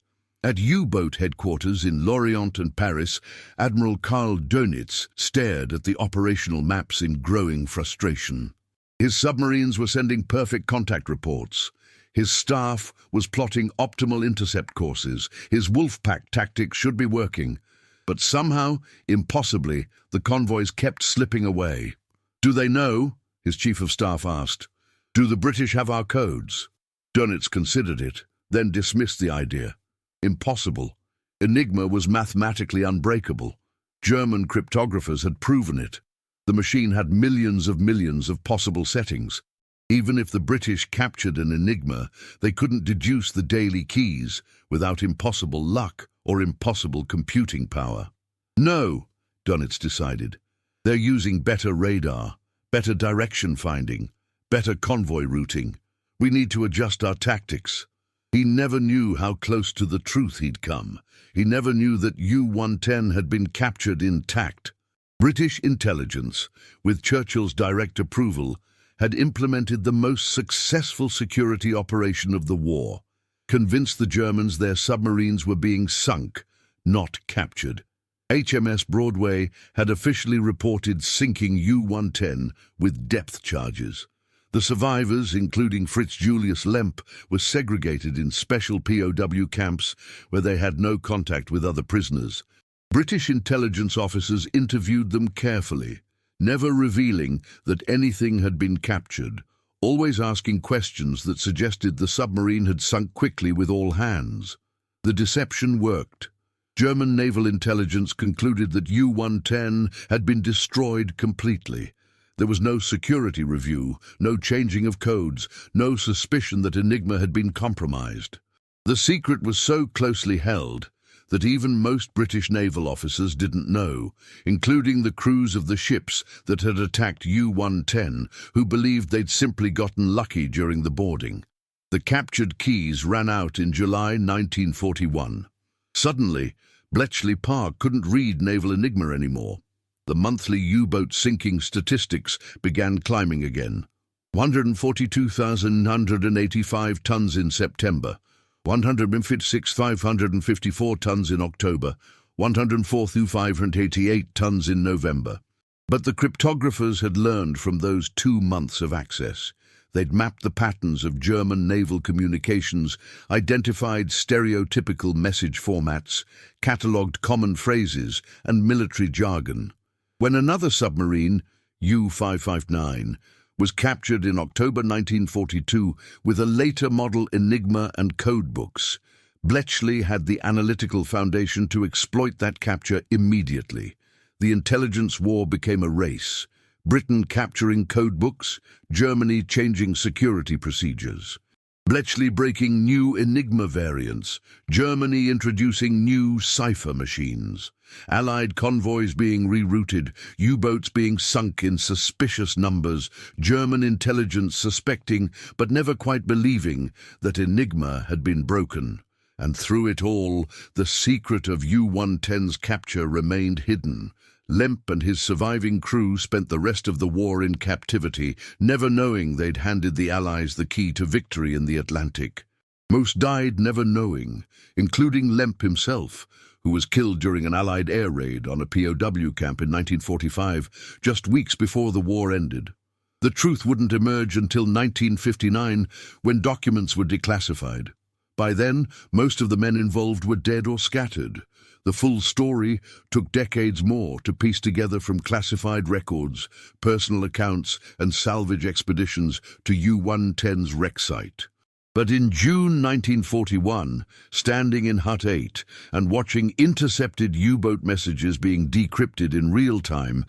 A: At U-boat headquarters in Lorient and Paris, Admiral Karl Dönitz stared at the operational maps in growing frustration. His submarines were sending perfect contact reports. His staff was plotting optimal intercept courses. His Wolfpack tactics should be working. But somehow, impossibly, the convoys kept slipping away. "Do they know?" his chief of staff asked. "Do the British have our codes?" Dönitz considered it, then dismissed the idea. Impossible. Enigma was mathematically unbreakable. German cryptographers had proven it. The machine had millions of possible settings. Even if the British captured an Enigma, they couldn't deduce the daily keys without impossible luck or impossible computing power. "No," Dönitz decided. "They're using better radar, better direction finding, better convoy routing. We need to adjust our tactics." He never knew how close to the truth he'd come. He never knew that U-110 had been captured intact. British intelligence, with Churchill's direct approval, had implemented the most successful security operation of the war, convinced the Germans their submarines were being sunk, not captured. HMS Broadway had officially reported sinking U-110 with depth charges. The survivors, including Fritz Julius Lemp, were segregated in special POW camps where they had no contact with other prisoners. British intelligence officers interviewed them carefully, never revealing that anything had been captured, always asking questions that suggested the submarine had sunk quickly with all hands. The deception worked. German naval intelligence concluded that U-110 had been destroyed completely. There was no security review, no changing of codes, no suspicion that Enigma had been compromised. The secret was so closely held that even most British naval officers didn't know, including the crews of the ships that had attacked U-110, who believed they'd simply gotten lucky during the boarding. The captured keys ran out in July 1941. Suddenly, Bletchley Park couldn't read naval Enigma anymore. The monthly U-boat sinking statistics began climbing again. 142,985 tons in September, 156,554 tons in October, 104,588 tons in November. But the cryptographers had learned from those 2 months of access. They'd mapped the patterns of German naval communications, identified stereotypical message formats, catalogued common phrases and military jargon. When another submarine, U-559, was captured in October 1942 with a later model Enigma and codebooks, Bletchley had the analytical foundation to exploit that capture immediately. The intelligence war became a race. Britain capturing codebooks, Germany changing security procedures. Bletchley breaking new Enigma variants, Germany introducing new cipher machines, Allied convoys being rerouted, U-boats being sunk in suspicious numbers, German intelligence suspecting but never quite believing that Enigma had been broken. And through it all, the secret of U-110's capture remained hidden. Lemp and his surviving crew spent the rest of the war in captivity, never knowing they'd handed the Allies the key to victory in the Atlantic. Most died never knowing, including Lemp himself, who was killed during an Allied air raid on a POW camp in 1945, just weeks before the war ended. The truth wouldn't emerge until 1959, when documents were declassified. By then, most of the men involved were dead or scattered. The full story took decades more to piece together from classified records, personal accounts, and salvage expeditions to U-110's wreck site. But in June 1941, standing in Hut 8 and watching intercepted U-boat messages being decrypted in real time,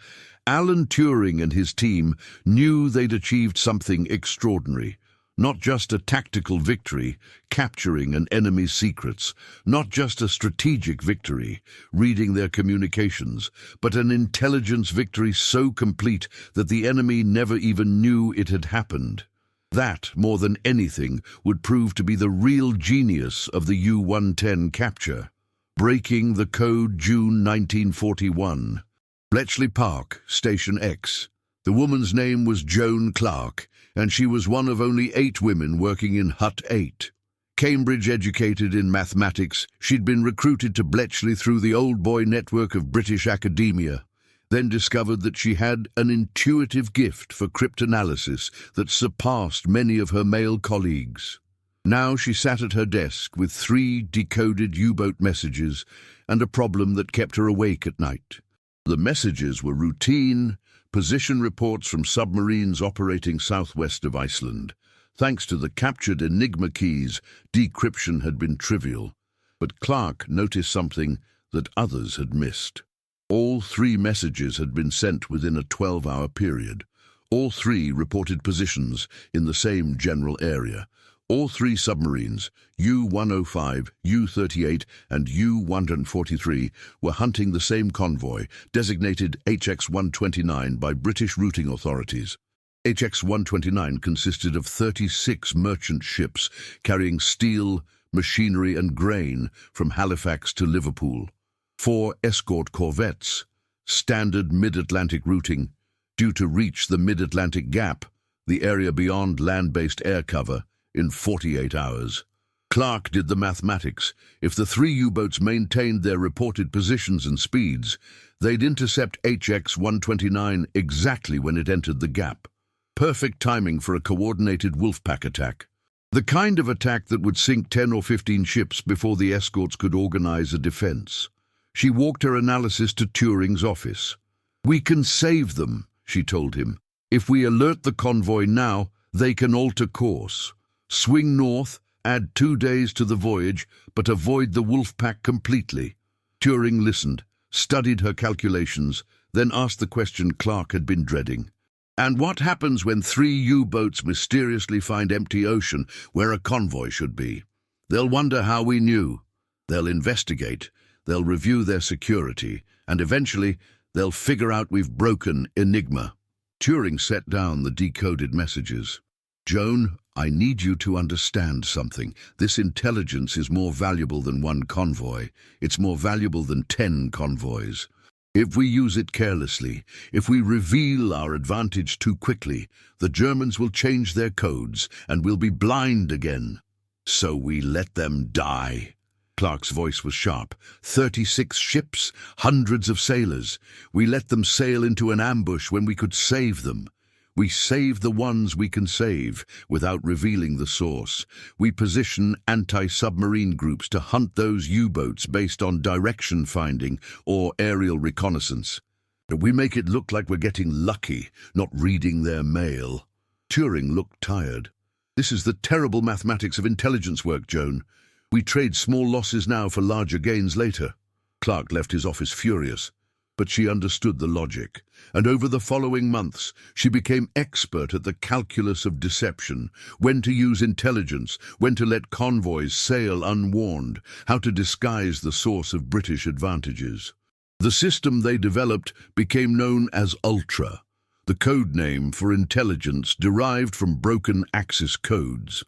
A: Alan Turing and his team knew they'd achieved something extraordinary. Not just a tactical victory, capturing an enemy's secrets, not just a strategic victory, reading their communications, but an intelligence victory so complete that the enemy never even knew it had happened. That, more than anything, would prove to be the real genius of the U-110 capture. Breaking the code June 1941. Bletchley Park, Station X. The woman's name was Joan Clark, and she was one of only 8 women working in Hut 8. Cambridge-educated in mathematics, she'd been recruited to Bletchley through the old boy network of British academia, then discovered that she had an intuitive gift for cryptanalysis that surpassed many of her male colleagues. Now she sat at her desk with 3 decoded U-boat messages and a problem that kept her awake at night. The messages were routine position reports from submarines operating southwest of Iceland. Thanks to the captured Enigma keys, decryption had been trivial. But Clark noticed something that others had missed. All 3 messages had been sent within a 12-hour period. All 3 reported positions in the same general area. All 3 submarines, U-105, U-38 and U-143, were hunting the same convoy, designated HX-129 by British routing authorities. HX-129 consisted of 36 merchant ships carrying steel, machinery and grain from Halifax to Liverpool. 4 escort corvettes, standard mid-Atlantic routing, due to reach the mid-Atlantic Gap, the area beyond land-based air cover, in 48 hours. Clark did the mathematics. If the 3 U-boats maintained their reported positions and speeds, they'd intercept HX-129 exactly when it entered the gap. Perfect timing for a coordinated wolfpack attack. The kind of attack that would sink 10 or 15 ships before the escorts could organize a defense. She walked her analysis to Turing's office. "We can save them," she told him. "If we alert the convoy now, they can alter course. Swing north, add 2 days to the voyage, but avoid the wolfpack completely." Turing listened, studied her calculations, then asked the question Clark had been dreading. "And what happens when 3 U-boats mysteriously find empty ocean where a convoy should be? They'll wonder how we knew. They'll investigate, they'll review their security, and eventually they'll figure out we've broken Enigma." Turing set down the decoded messages. "Joan, I need you to understand something. This intelligence is more valuable than 1 convoy. It's more valuable than 10 convoys. If we use it carelessly, if we reveal our advantage too quickly, the Germans will change their codes and we'll be blind again. So we let them die." Clark's voice was sharp. 36 ships, hundreds of sailors. We let them sail into an ambush when we could save them. We save the ones we can save without revealing the source. We position anti-submarine groups to hunt those U-boats based on direction finding or aerial reconnaissance. We make it look like we're getting lucky, not reading their mail. Turing looked tired. "This is the terrible mathematics of intelligence work, Joan. We trade small losses now for larger gains later." Clark left his office furious. But she understood the logic, and over the following months she became expert at the calculus of deception, when to use intelligence, when to let convoys sail unwarned, how to disguise the source of British advantages. The system they developed became known as Ultra, the code name for intelligence derived from broken Axis codes.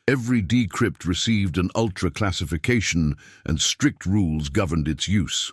A: Every decrypt received an Ultra classification, and strict rules governed its use.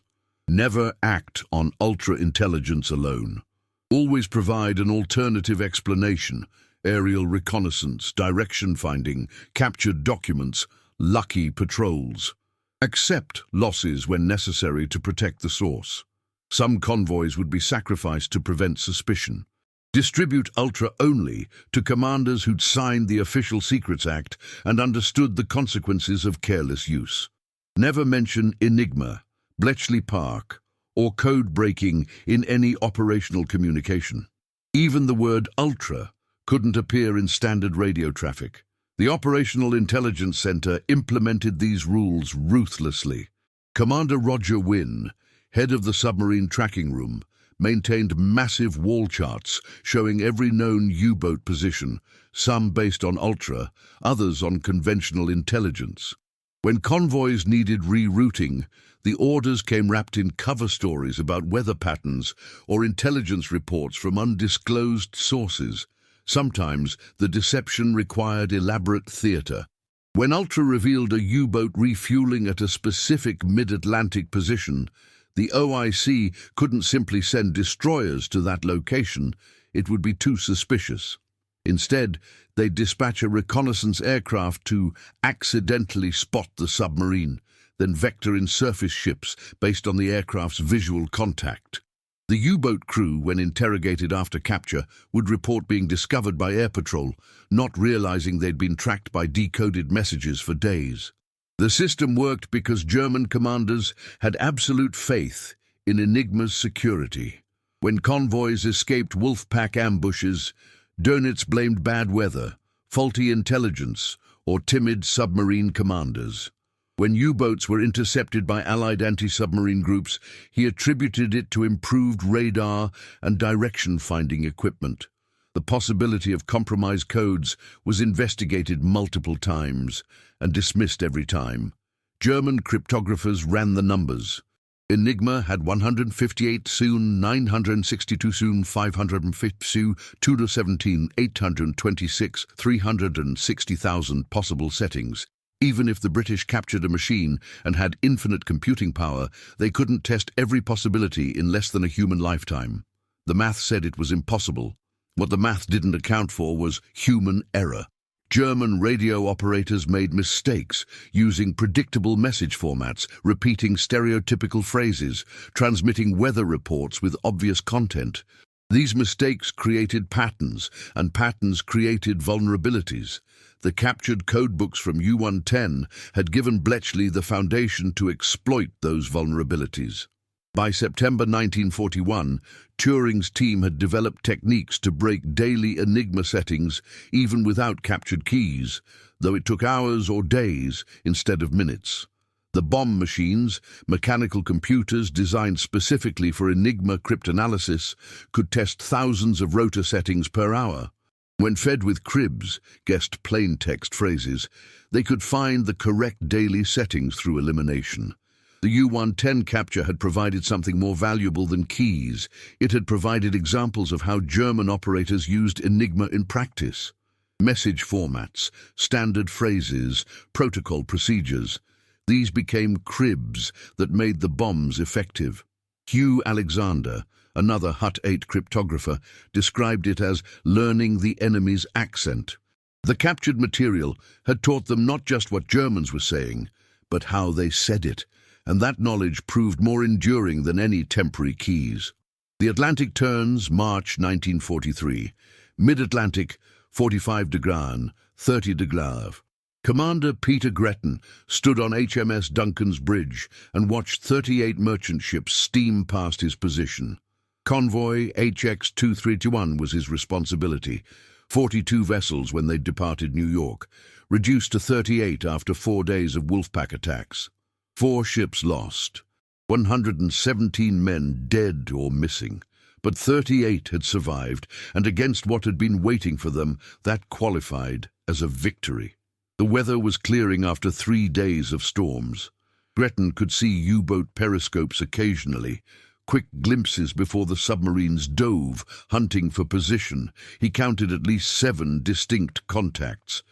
A: Never act on ultra-intelligence alone. Always provide an alternative explanation, aerial reconnaissance, direction finding, captured documents, lucky patrols. Accept losses when necessary to protect the source. Some convoys would be sacrificed to prevent suspicion. Distribute Ultra only to commanders who'd signed the Official Secrets Act and understood the consequences of careless use. Never mention Enigma, Bletchley Park, or code breaking in any operational communication. Even the word Ultra couldn't appear in standard radio traffic. The Operational Intelligence Center implemented these rules ruthlessly. Commander Roger Wynne, head of the submarine tracking room, maintained massive wall charts showing every known U-boat position, some based on Ultra, others on conventional intelligence. When convoys needed rerouting, the orders came wrapped in cover stories about weather patterns or intelligence reports from undisclosed sources. Sometimes the deception required elaborate theater. When Ultra revealed a U-boat refueling at a specific mid-Atlantic position, The OIC couldn't simply send destroyers to that location. It would be too suspicious. Instead, they'd dispatch a reconnaissance aircraft to accidentally spot the submarine, then vector in surface ships based on the aircraft's visual contact. The U-boat crew, when interrogated after capture, would report being discovered by air patrol, not realizing they'd been tracked by decoded messages for days. The system worked because German commanders had absolute faith in Enigma's security. When convoys escaped wolf-pack ambushes, Dönitz blamed bad weather, faulty intelligence, or timid submarine commanders. When U-boats were intercepted by Allied anti-submarine groups, he attributed it to improved radar and direction-finding equipment. The possibility of compromised codes was investigated multiple times and dismissed every time. German cryptographers ran the numbers. Enigma had 158 soon, 962 soon, 550 soon, 217, 826, 360,000 possible settings. Even if the British captured a machine and had infinite computing power, they couldn't test every possibility in less than a human lifetime. The math said it was impossible. What the math didn't account for was human error. German radio operators made mistakes, using predictable message formats, repeating stereotypical phrases, transmitting weather reports with obvious content. These mistakes created patterns, and patterns created vulnerabilities. The captured codebooks from U-110 had given Bletchley the foundation to exploit those vulnerabilities. By September 1941, Turing's team had developed techniques to break daily Enigma settings even without captured keys, though it took hours or days instead of minutes. The bomb machines, mechanical computers designed specifically for Enigma cryptanalysis, could test thousands of rotor settings per hour. When fed with cribs, guessed plain text phrases, they could find the correct daily settings through elimination. The U-110 capture had provided something more valuable than keys. It had provided examples of how German operators used Enigma in practice. Message formats, standard phrases, protocol procedures. These became cribs that made the bombs effective. Hugh Alexander, another Hut-8 cryptographer, described it as learning the enemy's accent. The captured material had taught them not just what Germans were saying, but how they said it, and that knowledge proved more enduring than any temporary keys. The Atlantic turns, March 1943. Mid-Atlantic, 45 degrees, 30 degrees. Commander Peter Gretton stood on HMS Duncan's bridge and watched 38 merchant ships steam past his position. Convoy HX-231 was his responsibility, 42 vessels when they departed New York, reduced to 38 after 4 days of wolfpack attacks. 4 ships lost, 117 men dead or missing, but 38 had survived, and against what had been waiting for them, that qualified as a victory. The weather was clearing after 3 days of storms. Gretton could see U-boat periscopes occasionally, quick glimpses before the submarines dove, hunting for position. He counted at least 7 distinct contacts.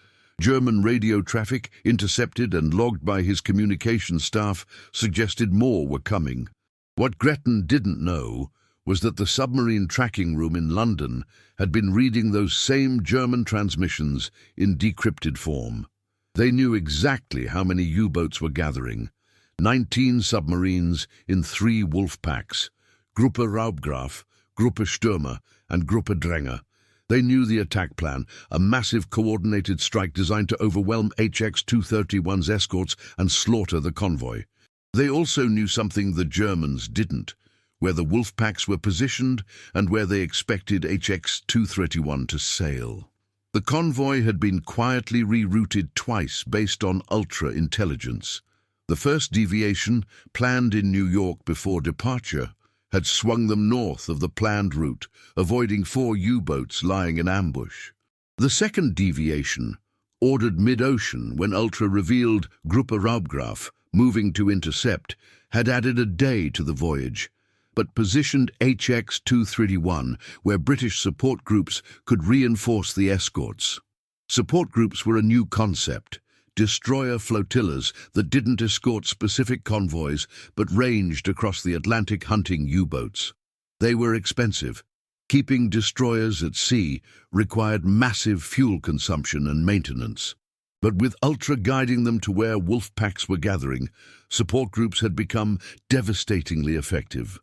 A: German radio traffic, intercepted and logged by his communications staff, suggested more were coming. What Gretton didn't know was that the submarine tracking room in London had been reading those same German transmissions in decrypted form. They knew exactly how many U-boats were gathering. 19 submarines in 3 wolf packs, Gruppe Raubgraf, Gruppe Stürmer, and Gruppe Dränger. They knew the attack plan, a massive coordinated strike designed to overwhelm HX-231's escorts and slaughter the convoy. They also knew something the Germans didn't, where the wolf packs were positioned and where they expected HX-231 to sail. The convoy had been quietly rerouted twice based on ultra-intelligence. The first deviation, planned in New York before departure, had swung them north of the planned route, avoiding 4 U-boats lying in ambush. The second deviation, ordered mid-ocean when Ultra revealed Gruppe Raubgraf, moving to intercept, had added a day to the voyage, but positioned HX-231 where British support groups could reinforce the escorts. Support groups were a new concept, destroyer flotillas that didn't escort specific convoys but ranged across the Atlantic hunting U-boats. They were expensive. Keeping destroyers at sea required massive fuel consumption and maintenance. But with Ultra guiding them to where wolf packs were gathering, support groups had become devastatingly effective.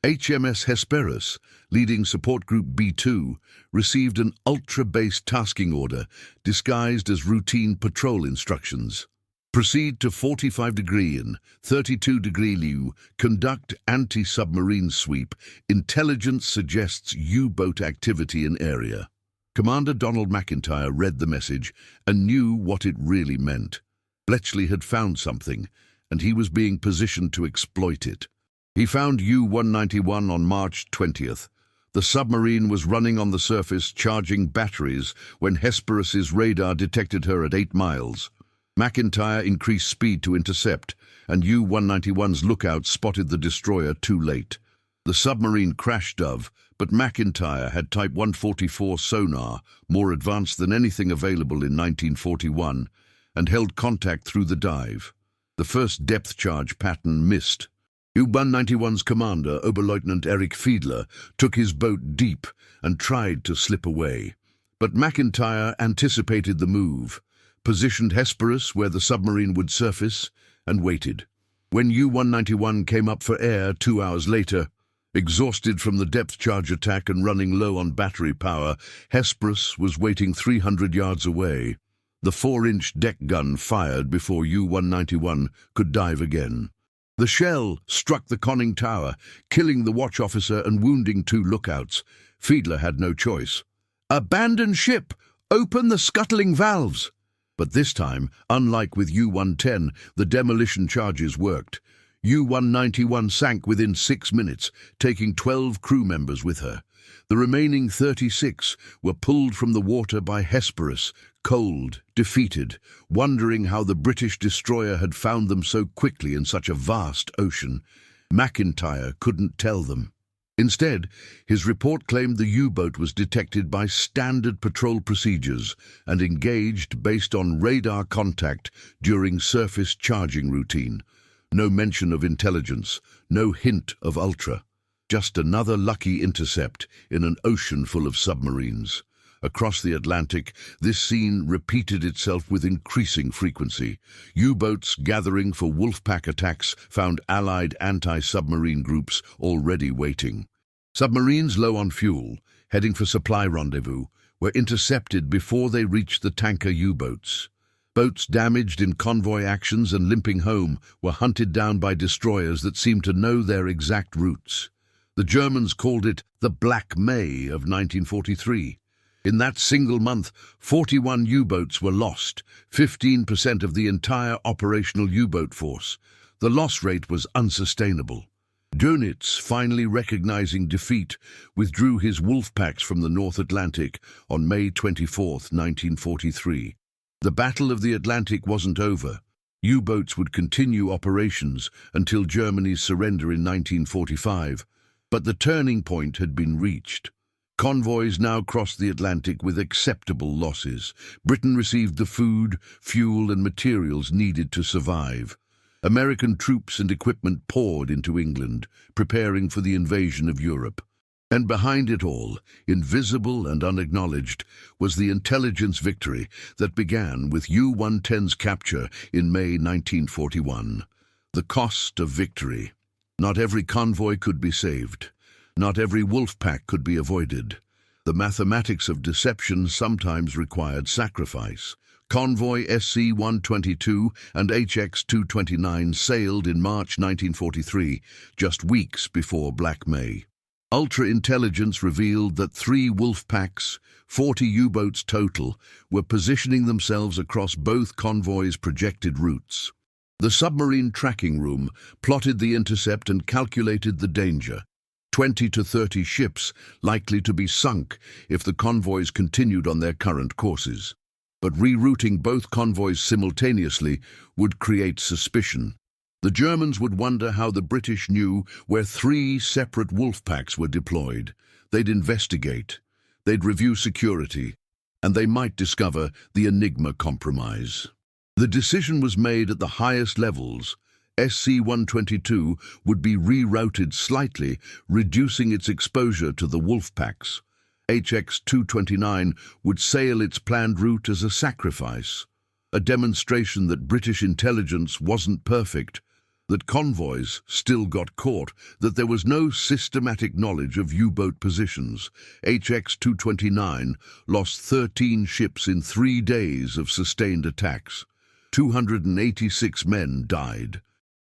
A: HMS Hesperus, leading support group B2, received an Ultra-based tasking order disguised as routine patrol instructions. Proceed to 45° and 32° Liu, conduct anti-submarine sweep. Intelligence suggests U-boat activity in area. Commander Donald McIntyre read the message and knew what it really meant. Bletchley had found something, and he was being positioned to exploit it. He found U-191 on March 20th. The submarine was running on the surface, charging batteries, when Hesperus's radar detected her at 8 miles. McIntyre increased speed to intercept, and U-191's lookout spotted the destroyer too late. The submarine crashed, but McIntyre had Type 144 sonar, more advanced than anything available in 1941, and held contact through the dive. The first depth charge pattern missed. U-191's commander, Oberleutnant Erich Fiedler, took his boat deep and tried to slip away. But McIntyre anticipated the move, positioned Hesperus where the submarine would surface, and waited. When U-191 came up for air 2 hours later, exhausted from the depth charge attack and running low on battery power, Hesperus was waiting 300 yards away. The 4-inch deck gun fired before U-191 could dive again. The shell struck the conning tower, killing the watch officer and wounding 2 lookouts. Fiedler had no choice. "Abandon ship! Open the scuttling valves!" But this time, unlike with U-110, the demolition charges worked. U-191 sank within 6 minutes, taking 12 crew members with her. The remaining 36 were pulled from the water by Hesperus, cold, defeated, wondering how the British destroyer had found them so quickly in such a vast ocean. McIntyre couldn't tell them. Instead, his report claimed the U-boat was detected by standard patrol procedures and engaged based on radar contact during surface charging routine. No mention of intelligence, no hint of Ultra. Just another lucky intercept in an ocean full of submarines. Across the Atlantic, this scene repeated itself with increasing frequency. U-boats gathering for wolf-pack attacks found Allied anti-submarine groups already waiting. Submarines low on fuel, heading for supply rendezvous, were intercepted before they reached the tanker U-boats. Boats damaged in convoy actions and limping home were hunted down by destroyers that seemed to know their exact routes. The Germans called it the Black May of 1943. In that single month, 41 U-boats were lost, 15% of the entire operational U-boat force. The loss rate was unsustainable. Dönitz, finally recognizing defeat, withdrew his wolf packs from the North Atlantic on May 24, 1943. The Battle of the Atlantic wasn't over. U-boats would continue operations until Germany's surrender in 1945. But the turning point had been reached. Convoys now crossed the Atlantic with acceptable losses. Britain received the food, fuel, and materials needed to survive. American troops and equipment poured into England, preparing for the invasion of Europe. And behind it all, invisible and unacknowledged, was the intelligence victory that began with U-110's capture in May 1941. The cost of victory. Not every convoy could be saved. Not every wolf pack could be avoided. The mathematics of deception sometimes required sacrifice. Convoy SC-122 and HX-229 sailed in March 1943, just weeks before Black May. Ultra-intelligence revealed that 3 wolf packs, 40 U-boats total, were positioning themselves across both convoys' projected routes. The submarine tracking room plotted the intercept and calculated the danger. 20 to 30 ships likely to be sunk if the convoys continued on their current courses. But rerouting both convoys simultaneously would create suspicion. The Germans would wonder how the British knew where 3 separate wolf packs were deployed. They'd investigate, they'd review security, and they might discover the Enigma compromise. The decision was made at the highest levels. SC-122 would be rerouted slightly, reducing its exposure to the wolf packs. HX-229 would sail its planned route as a sacrifice, a demonstration that British intelligence wasn't perfect, that convoys still got caught, that there was no systematic knowledge of U-boat positions. HX-229 lost 13 ships in 3 days of sustained attacks. 286 men died.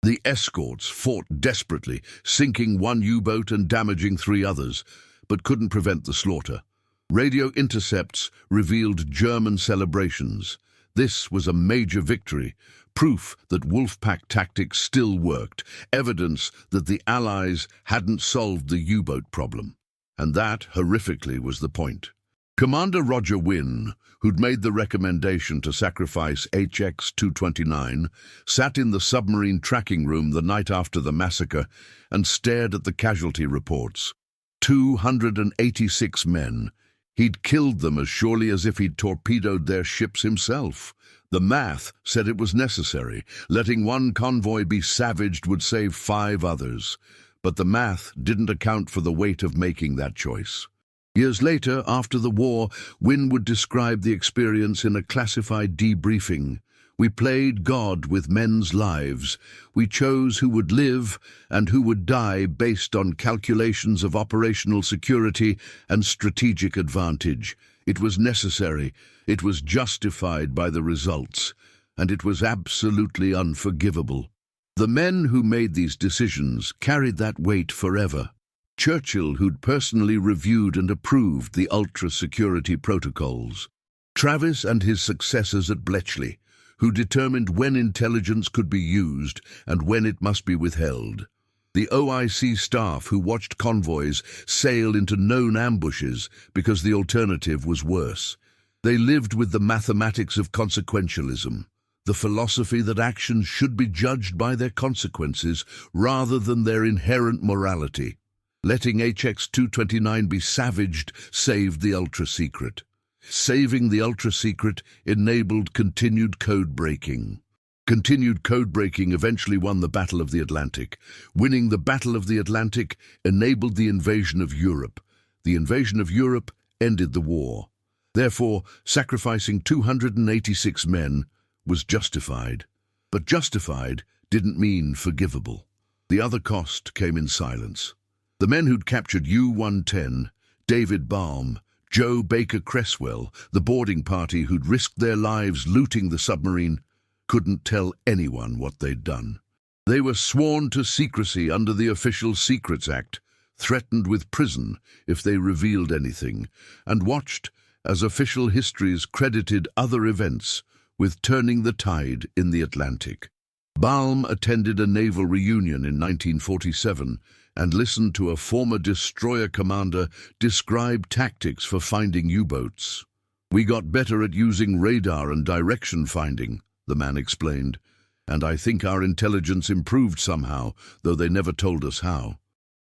A: The escorts fought desperately, sinking 1 U-boat and damaging 3 others, but couldn't prevent the slaughter. Radio intercepts revealed German celebrations. This was a major victory, proof that Wolfpack tactics still worked, evidence that the Allies hadn't solved the U-boat problem. And that, horrifically, was the point. Commander Roger Wynne, who'd made the recommendation to sacrifice HX-229, sat in the submarine tracking room the night after the massacre and stared at the casualty reports. 286 men. He'd killed them as surely as if he'd torpedoed their ships himself. The math said it was necessary. Letting 1 convoy be savaged would save 5 others. But the math didn't account for the weight of making that choice. Years later, after the war, Wynne would describe the experience in a classified debriefing. We played God with men's lives. We chose who would live and who would die based on calculations of operational security and strategic advantage. It was necessary, it was justified by the results, and it was absolutely unforgivable. The men who made these decisions carried that weight forever. Churchill, who'd personally reviewed and approved the ultra-security protocols. Travis and his successors at Bletchley, who determined when intelligence could be used and when it must be withheld. The OIC staff who watched convoys sail into known ambushes because the alternative was worse. They lived with the mathematics of consequentialism, the philosophy that actions should be judged by their consequences rather than their inherent morality. Letting HX-229 be savaged saved the ultra-secret. Saving the ultra-secret enabled continued code-breaking. Continued code-breaking eventually won the Battle of the Atlantic. Winning the Battle of the Atlantic enabled the invasion of Europe. The invasion of Europe ended the war. Therefore, sacrificing 286 men was justified. But justified didn't mean forgivable. The other cost came in silence. The men who'd captured U-110, David Balme, Joe Baker-Cresswell, the boarding party who'd risked their lives looting the submarine, couldn't tell anyone what they'd done. They were sworn to secrecy under the Official Secrets Act, threatened with prison if they revealed anything, and watched as official histories credited other events with turning the tide in the Atlantic. Balme attended a naval reunion in 1947 and listened to a former destroyer commander describe tactics for finding U-boats. "We got better at using radar and direction finding," the man explained, "and I think our intelligence improved somehow, though they never told us how."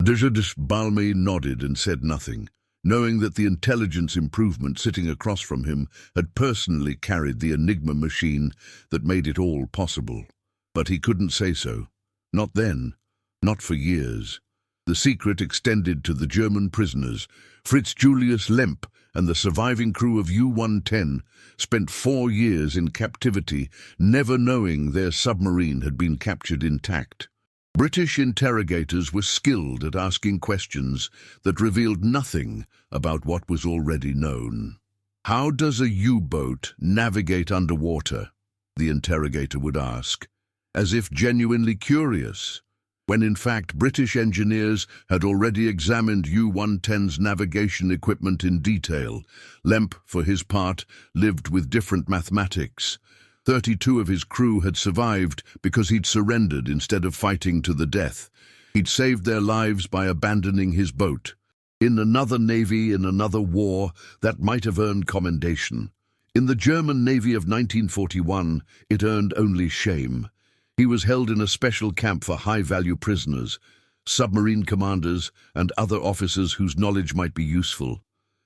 A: David Balme nodded and said nothing, knowing that the intelligence improvement sitting across from him had personally carried the Enigma machine that made it all possible. But he couldn't say so. Not then. Not for years. The secret extended to the German prisoners. Fritz Julius Lemp and the surviving crew of U-110 spent 4 years in captivity, never knowing their submarine had been captured intact. British interrogators were skilled at asking questions that revealed nothing about what was already known. "How does a U-boat navigate underwater?" the interrogator would ask, as if genuinely curious, when in fact British engineers had already examined U-110's navigation equipment in detail. Lemp, for his part, lived with different mathematics. 32 of his crew had survived because he'd surrendered instead of fighting to the death. He'd saved their lives by abandoning his boat. In another navy, in another war, that might have earned commendation. In the German Navy of 1941, it earned only shame. He was held in a special camp for high-value prisoners, submarine commanders, and other officers whose knowledge might be useful.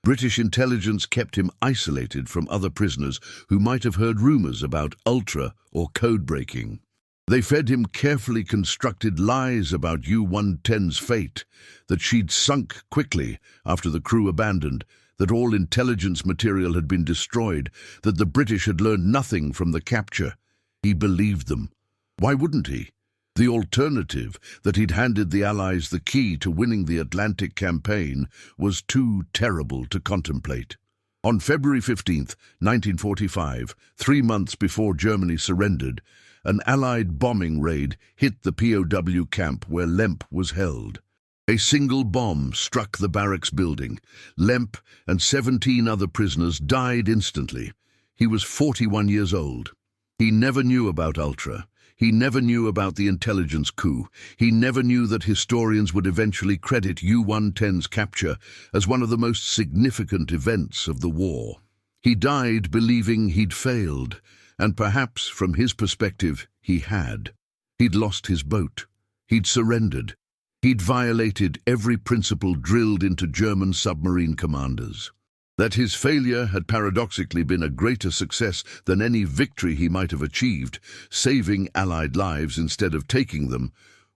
A: British intelligence kept him isolated from other prisoners who might have heard rumors about ultra or code breaking. They fed him carefully constructed lies about U-110's fate, that she'd sunk quickly after the crew abandoned, that all intelligence material had been destroyed, that the British had learned nothing from the capture. He believed them. Why wouldn't he? The alternative, that he'd handed the Allies the key to winning the Atlantic campaign, was too terrible to contemplate. On February 15, 1945, 3 months before Germany surrendered, an Allied bombing raid hit the POW camp where Lemp was held. A single bomb struck the barracks building. Lemp and 17 other prisoners died instantly. He was 41 years old. He never knew about Ultra. He never knew about the intelligence coup. He never knew that historians would eventually credit U-110's capture as one of the most significant events of the war. He died believing he'd failed, and perhaps from his perspective he had. He'd lost his boat. He'd surrendered. He'd violated every principle drilled into German submarine commanders. That his failure had paradoxically been a greater success than any victory he might have achieved, saving Allied lives instead of taking them,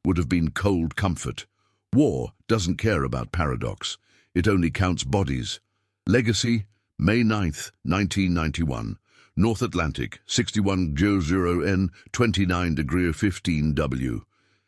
A: would have been cold comfort. War doesn't care about paradox. It only counts bodies. Legacy, May 9, 1991. North Atlantic, 6100N, 29°15W.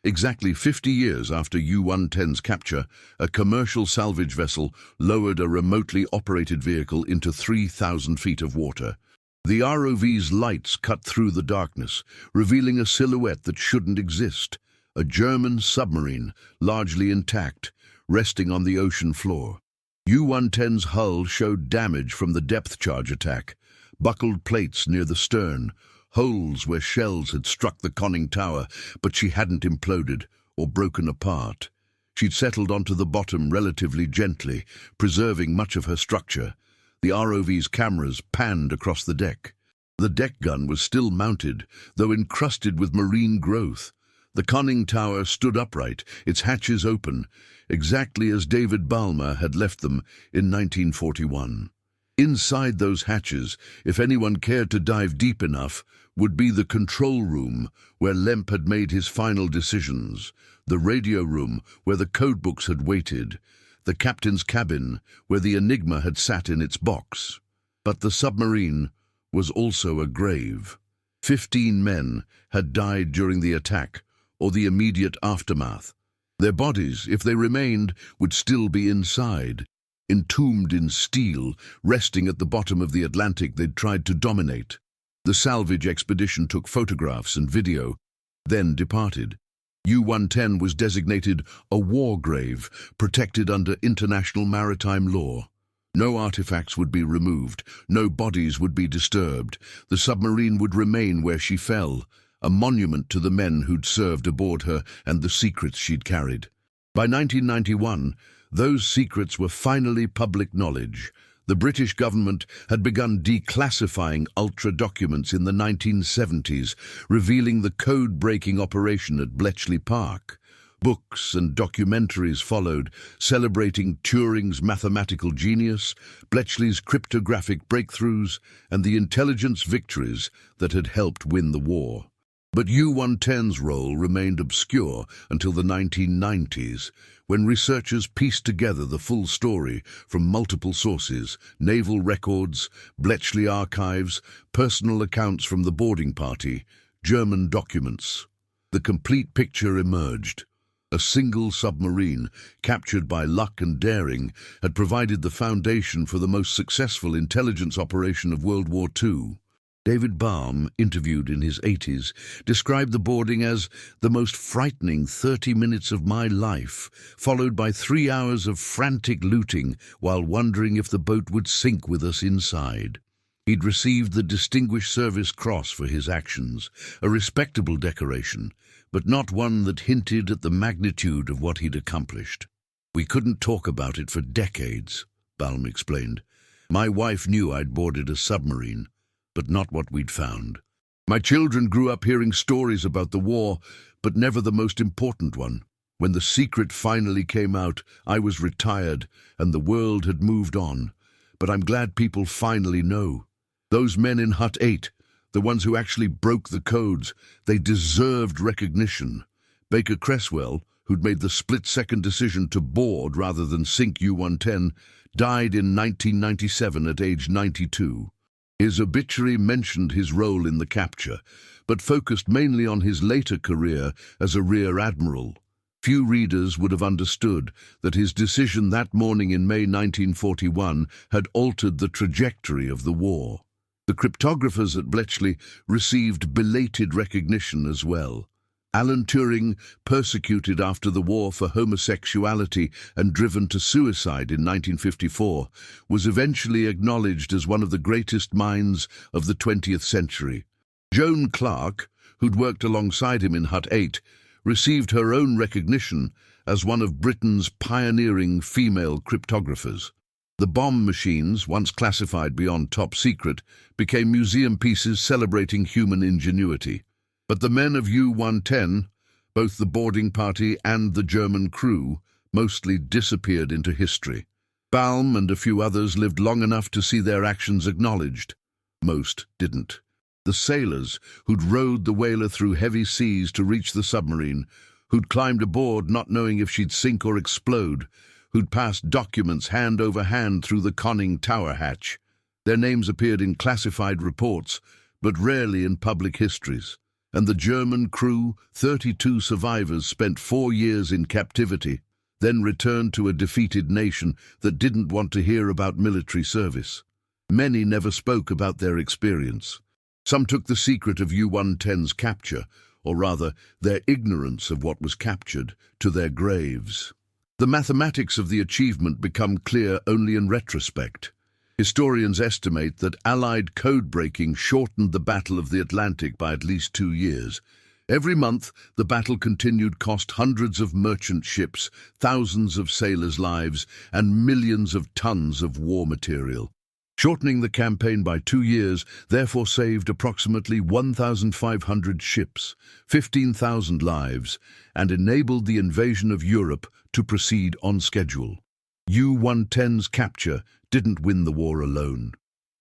A: Exactly 50 years after U-110's capture, a commercial salvage vessel lowered a remotely operated vehicle into 3,000 feet of water. The ROV's lights cut through the darkness, revealing a silhouette that shouldn't exist. A German submarine, largely intact, resting on the ocean floor. U-110's hull showed damage from the depth charge attack, buckled plates near the stern, holes where shells had struck the conning tower, but she hadn't imploded or broken apart. She'd settled onto the bottom relatively gently, preserving much of her structure. The ROV's cameras panned across the deck. The deck gun was still mounted, though encrusted with marine growth. The conning tower stood upright, its hatches open, exactly as David Balme had left them in 1941. Inside those hatches, if anyone cared to dive deep enough, would be the control room where Lemp had made his final decisions, the radio room where the codebooks had waited, the captain's cabin where the Enigma had sat in its box. But the submarine was also a grave. 15 men had died during the attack or the immediate aftermath. Their bodies, if they remained, would still be inside, entombed in steel, resting at the bottom of the Atlantic they'd tried to dominate. The salvage expedition took photographs and video, then departed. U-110 was designated a war grave, protected under international maritime law. No artifacts would be removed, no bodies would be disturbed. The submarine would remain where she fell, a monument to the men who'd served aboard her and the secrets she'd carried. By 1991, those secrets were finally public knowledge. The British government had begun declassifying Ultra documents in the 1970s, revealing the code-breaking operation at Bletchley Park. Books and documentaries followed, celebrating Turing's mathematical genius, Bletchley's cryptographic breakthroughs, and the intelligence victories that had helped win the war. But U-110's role remained obscure until the 1990s, when researchers pieced together the full story from multiple sources: naval records, Bletchley archives, personal accounts from the boarding party, German documents. The complete picture emerged. A single submarine, captured by luck and daring, had provided the foundation for the most successful intelligence operation of World War II. David Balme, interviewed in his 80s, described the boarding as the most frightening 30 minutes of my life, followed by 3 hours of frantic looting while wondering if the boat would sink with us inside. He'd received the Distinguished Service Cross for his actions, a respectable decoration, but not one that hinted at the magnitude of what he'd accomplished. "We couldn't talk about it for decades," Balme explained. "My wife knew I'd boarded a submarine, but not what we'd found. My children grew up hearing stories about the war, but never the most important one. When the secret finally came out, I was retired and the world had moved on. But I'm glad people finally know. Those men in Hut 8, the ones who actually broke the codes, they deserved recognition. Baker-Cresswell, who'd made the split-second decision to board rather than sink U-110, died in 1997 at age 92. His obituary mentioned his role in the capture, but focused mainly on his later career as a rear admiral. Few readers would have understood that his decision that morning in May 1941 had altered the trajectory of the war. The cryptographers at Bletchley received belated recognition as well. Alan Turing, persecuted after the war for homosexuality and driven to suicide in 1954, was eventually acknowledged as one of the greatest minds of the 20th century. Joan Clark, who'd worked alongside him in Hut 8, received her own recognition as one of Britain's pioneering female cryptographers. The bomb machines, once classified beyond top secret, became museum pieces celebrating human ingenuity. But the men of U-110, both the boarding party and the German crew, mostly disappeared into history. Balme and a few others lived long enough to see their actions acknowledged. Most didn't. The sailors who'd rowed the whaler through heavy seas to reach the submarine, who'd climbed aboard not knowing if she'd sink or explode, who'd passed documents hand over hand through the conning tower hatch. Their names appeared in classified reports, but rarely in public histories. And the German crew, 32 survivors, spent 4 years in captivity, then returned to a defeated nation that didn't want to hear about military service. Many never spoke about their experience. Some took the secret of U-110's capture, or rather, their ignorance of what was captured, to their graves. The mathematics of the achievement become clear only in retrospect. Historians estimate that Allied code-breaking shortened the Battle of the Atlantic by at least 2 years. Every month, the battle continued cost hundreds of merchant ships, thousands of sailors' lives, and millions of tons of war material. Shortening the campaign by 2 years therefore saved approximately 1,500 ships, 15,000 lives, and enabled the invasion of Europe to proceed on schedule. U-110's capture didn't win the war alone.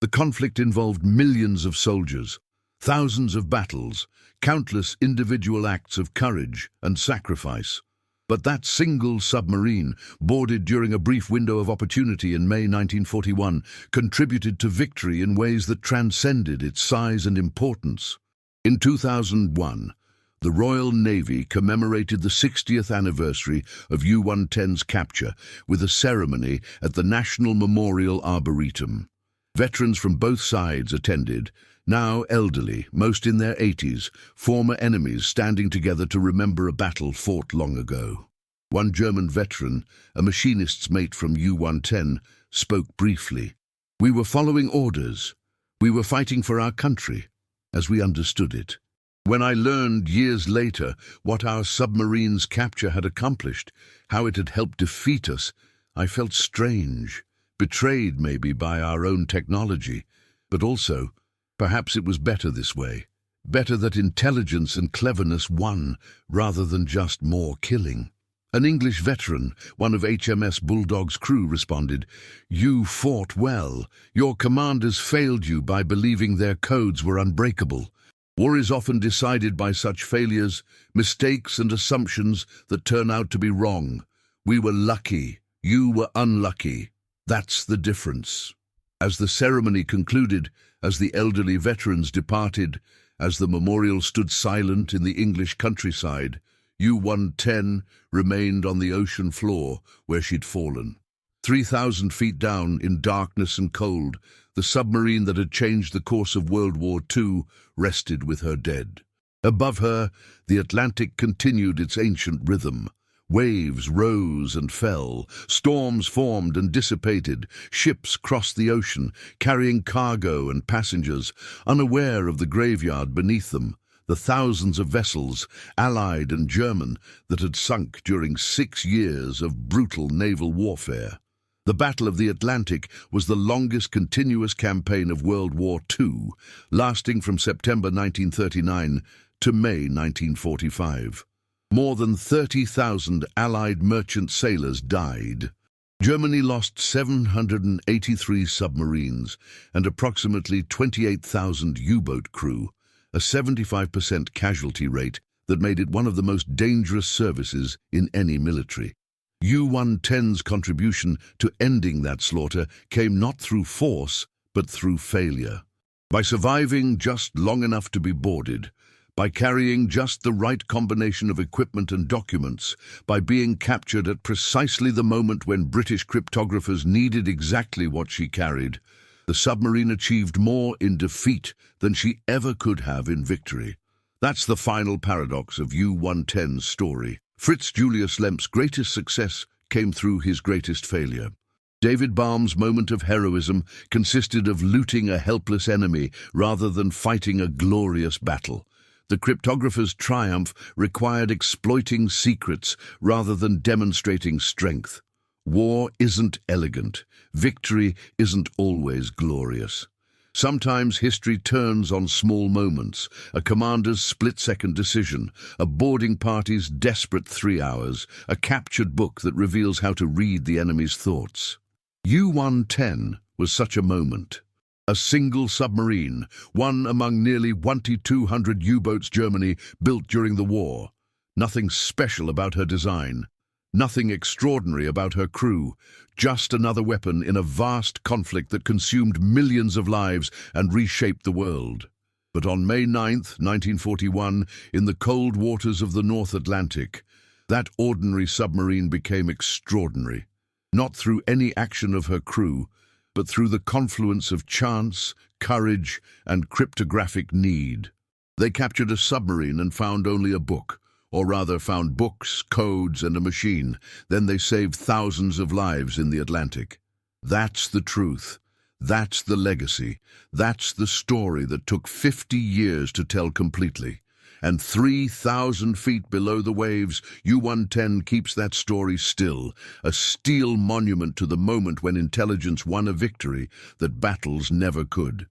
A: The conflict involved millions of soldiers, thousands of battles, countless individual acts of courage and sacrifice. But that single submarine, boarded during a brief window of opportunity in May 1941, contributed to victory in ways that transcended its size and importance. In 2001, the Royal Navy commemorated the 60th anniversary of U-110's capture with a ceremony at the National Memorial Arboretum. Veterans from both sides attended, now elderly, most in their 80s, former enemies standing together to remember a battle fought long ago. One German veteran, a machinist's mate from U-110, spoke briefly. "We were following orders. We were fighting for our country, as we understood it. When I learned years later what our submarine's capture had accomplished, how it had helped defeat us, I felt strange, betrayed maybe by our own technology, but also, perhaps it was better this way. Better that intelligence and cleverness won, rather than just more killing." An English veteran, one of HMS Bulldog's crew, responded, "You fought well. Your commanders failed you by believing their codes were unbreakable. War is often decided by such failures, mistakes and assumptions that turn out to be wrong. We were lucky. You were unlucky. That's the difference." As the ceremony concluded, as the elderly veterans departed, as the memorial stood silent in the English countryside, U-110 remained on the ocean floor where she'd fallen. 3,000 feet down, in darkness and cold, the submarine that had changed the course of World War II rested with her dead. Above her, the Atlantic continued its ancient rhythm. Waves rose and fell, storms formed and dissipated, ships crossed the ocean, carrying cargo and passengers, unaware of the graveyard beneath them, the thousands of vessels, Allied and German, that had sunk during 6 years of brutal naval warfare. The Battle of the Atlantic was the longest continuous campaign of World War II, lasting from September 1939 to May 1945. More than 30,000 Allied merchant sailors died. Germany lost 783 submarines and approximately 28,000 U-boat crew, a 75% casualty rate that made it one of the most dangerous services in any military. U-110's contribution to ending that slaughter came not through force, but through failure. By surviving just long enough to be boarded, by carrying just the right combination of equipment and documents, by being captured at precisely the moment when British cryptographers needed exactly what she carried, the submarine achieved more in defeat than she ever could have in victory. That's the final paradox of U-110's story. Fritz Julius Lemp's greatest success came through his greatest failure. David Balme's moment of heroism consisted of looting a helpless enemy rather than fighting a glorious battle. The cryptographer's triumph required exploiting secrets rather than demonstrating strength. War isn't elegant. Victory isn't always glorious. Sometimes history turns on small moments, a commander's split-second decision, a boarding party's desperate 3 hours, a captured book that reveals how to read the enemy's thoughts. U-110 was such a moment. A single submarine, one among nearly 2,200 U-boats Germany built during the war. Nothing special about her design. Nothing extraordinary about her crew. Just another weapon in a vast conflict that consumed millions of lives and reshaped the world. But on May 9th, 1941, in the cold waters of the North Atlantic, that ordinary submarine became extraordinary. Not through any action of her crew, but through the confluence of chance, courage, and cryptographic need. They captured a submarine and found only a book, or rather found books, codes, and a machine. Then they saved thousands of lives in the Atlantic. That's the truth. That's the legacy. That's the story that took 50 years to tell completely. And 3,000 feet below the waves, U-110 keeps that story still, a steel monument to the moment when intelligence won a victory that battles never could.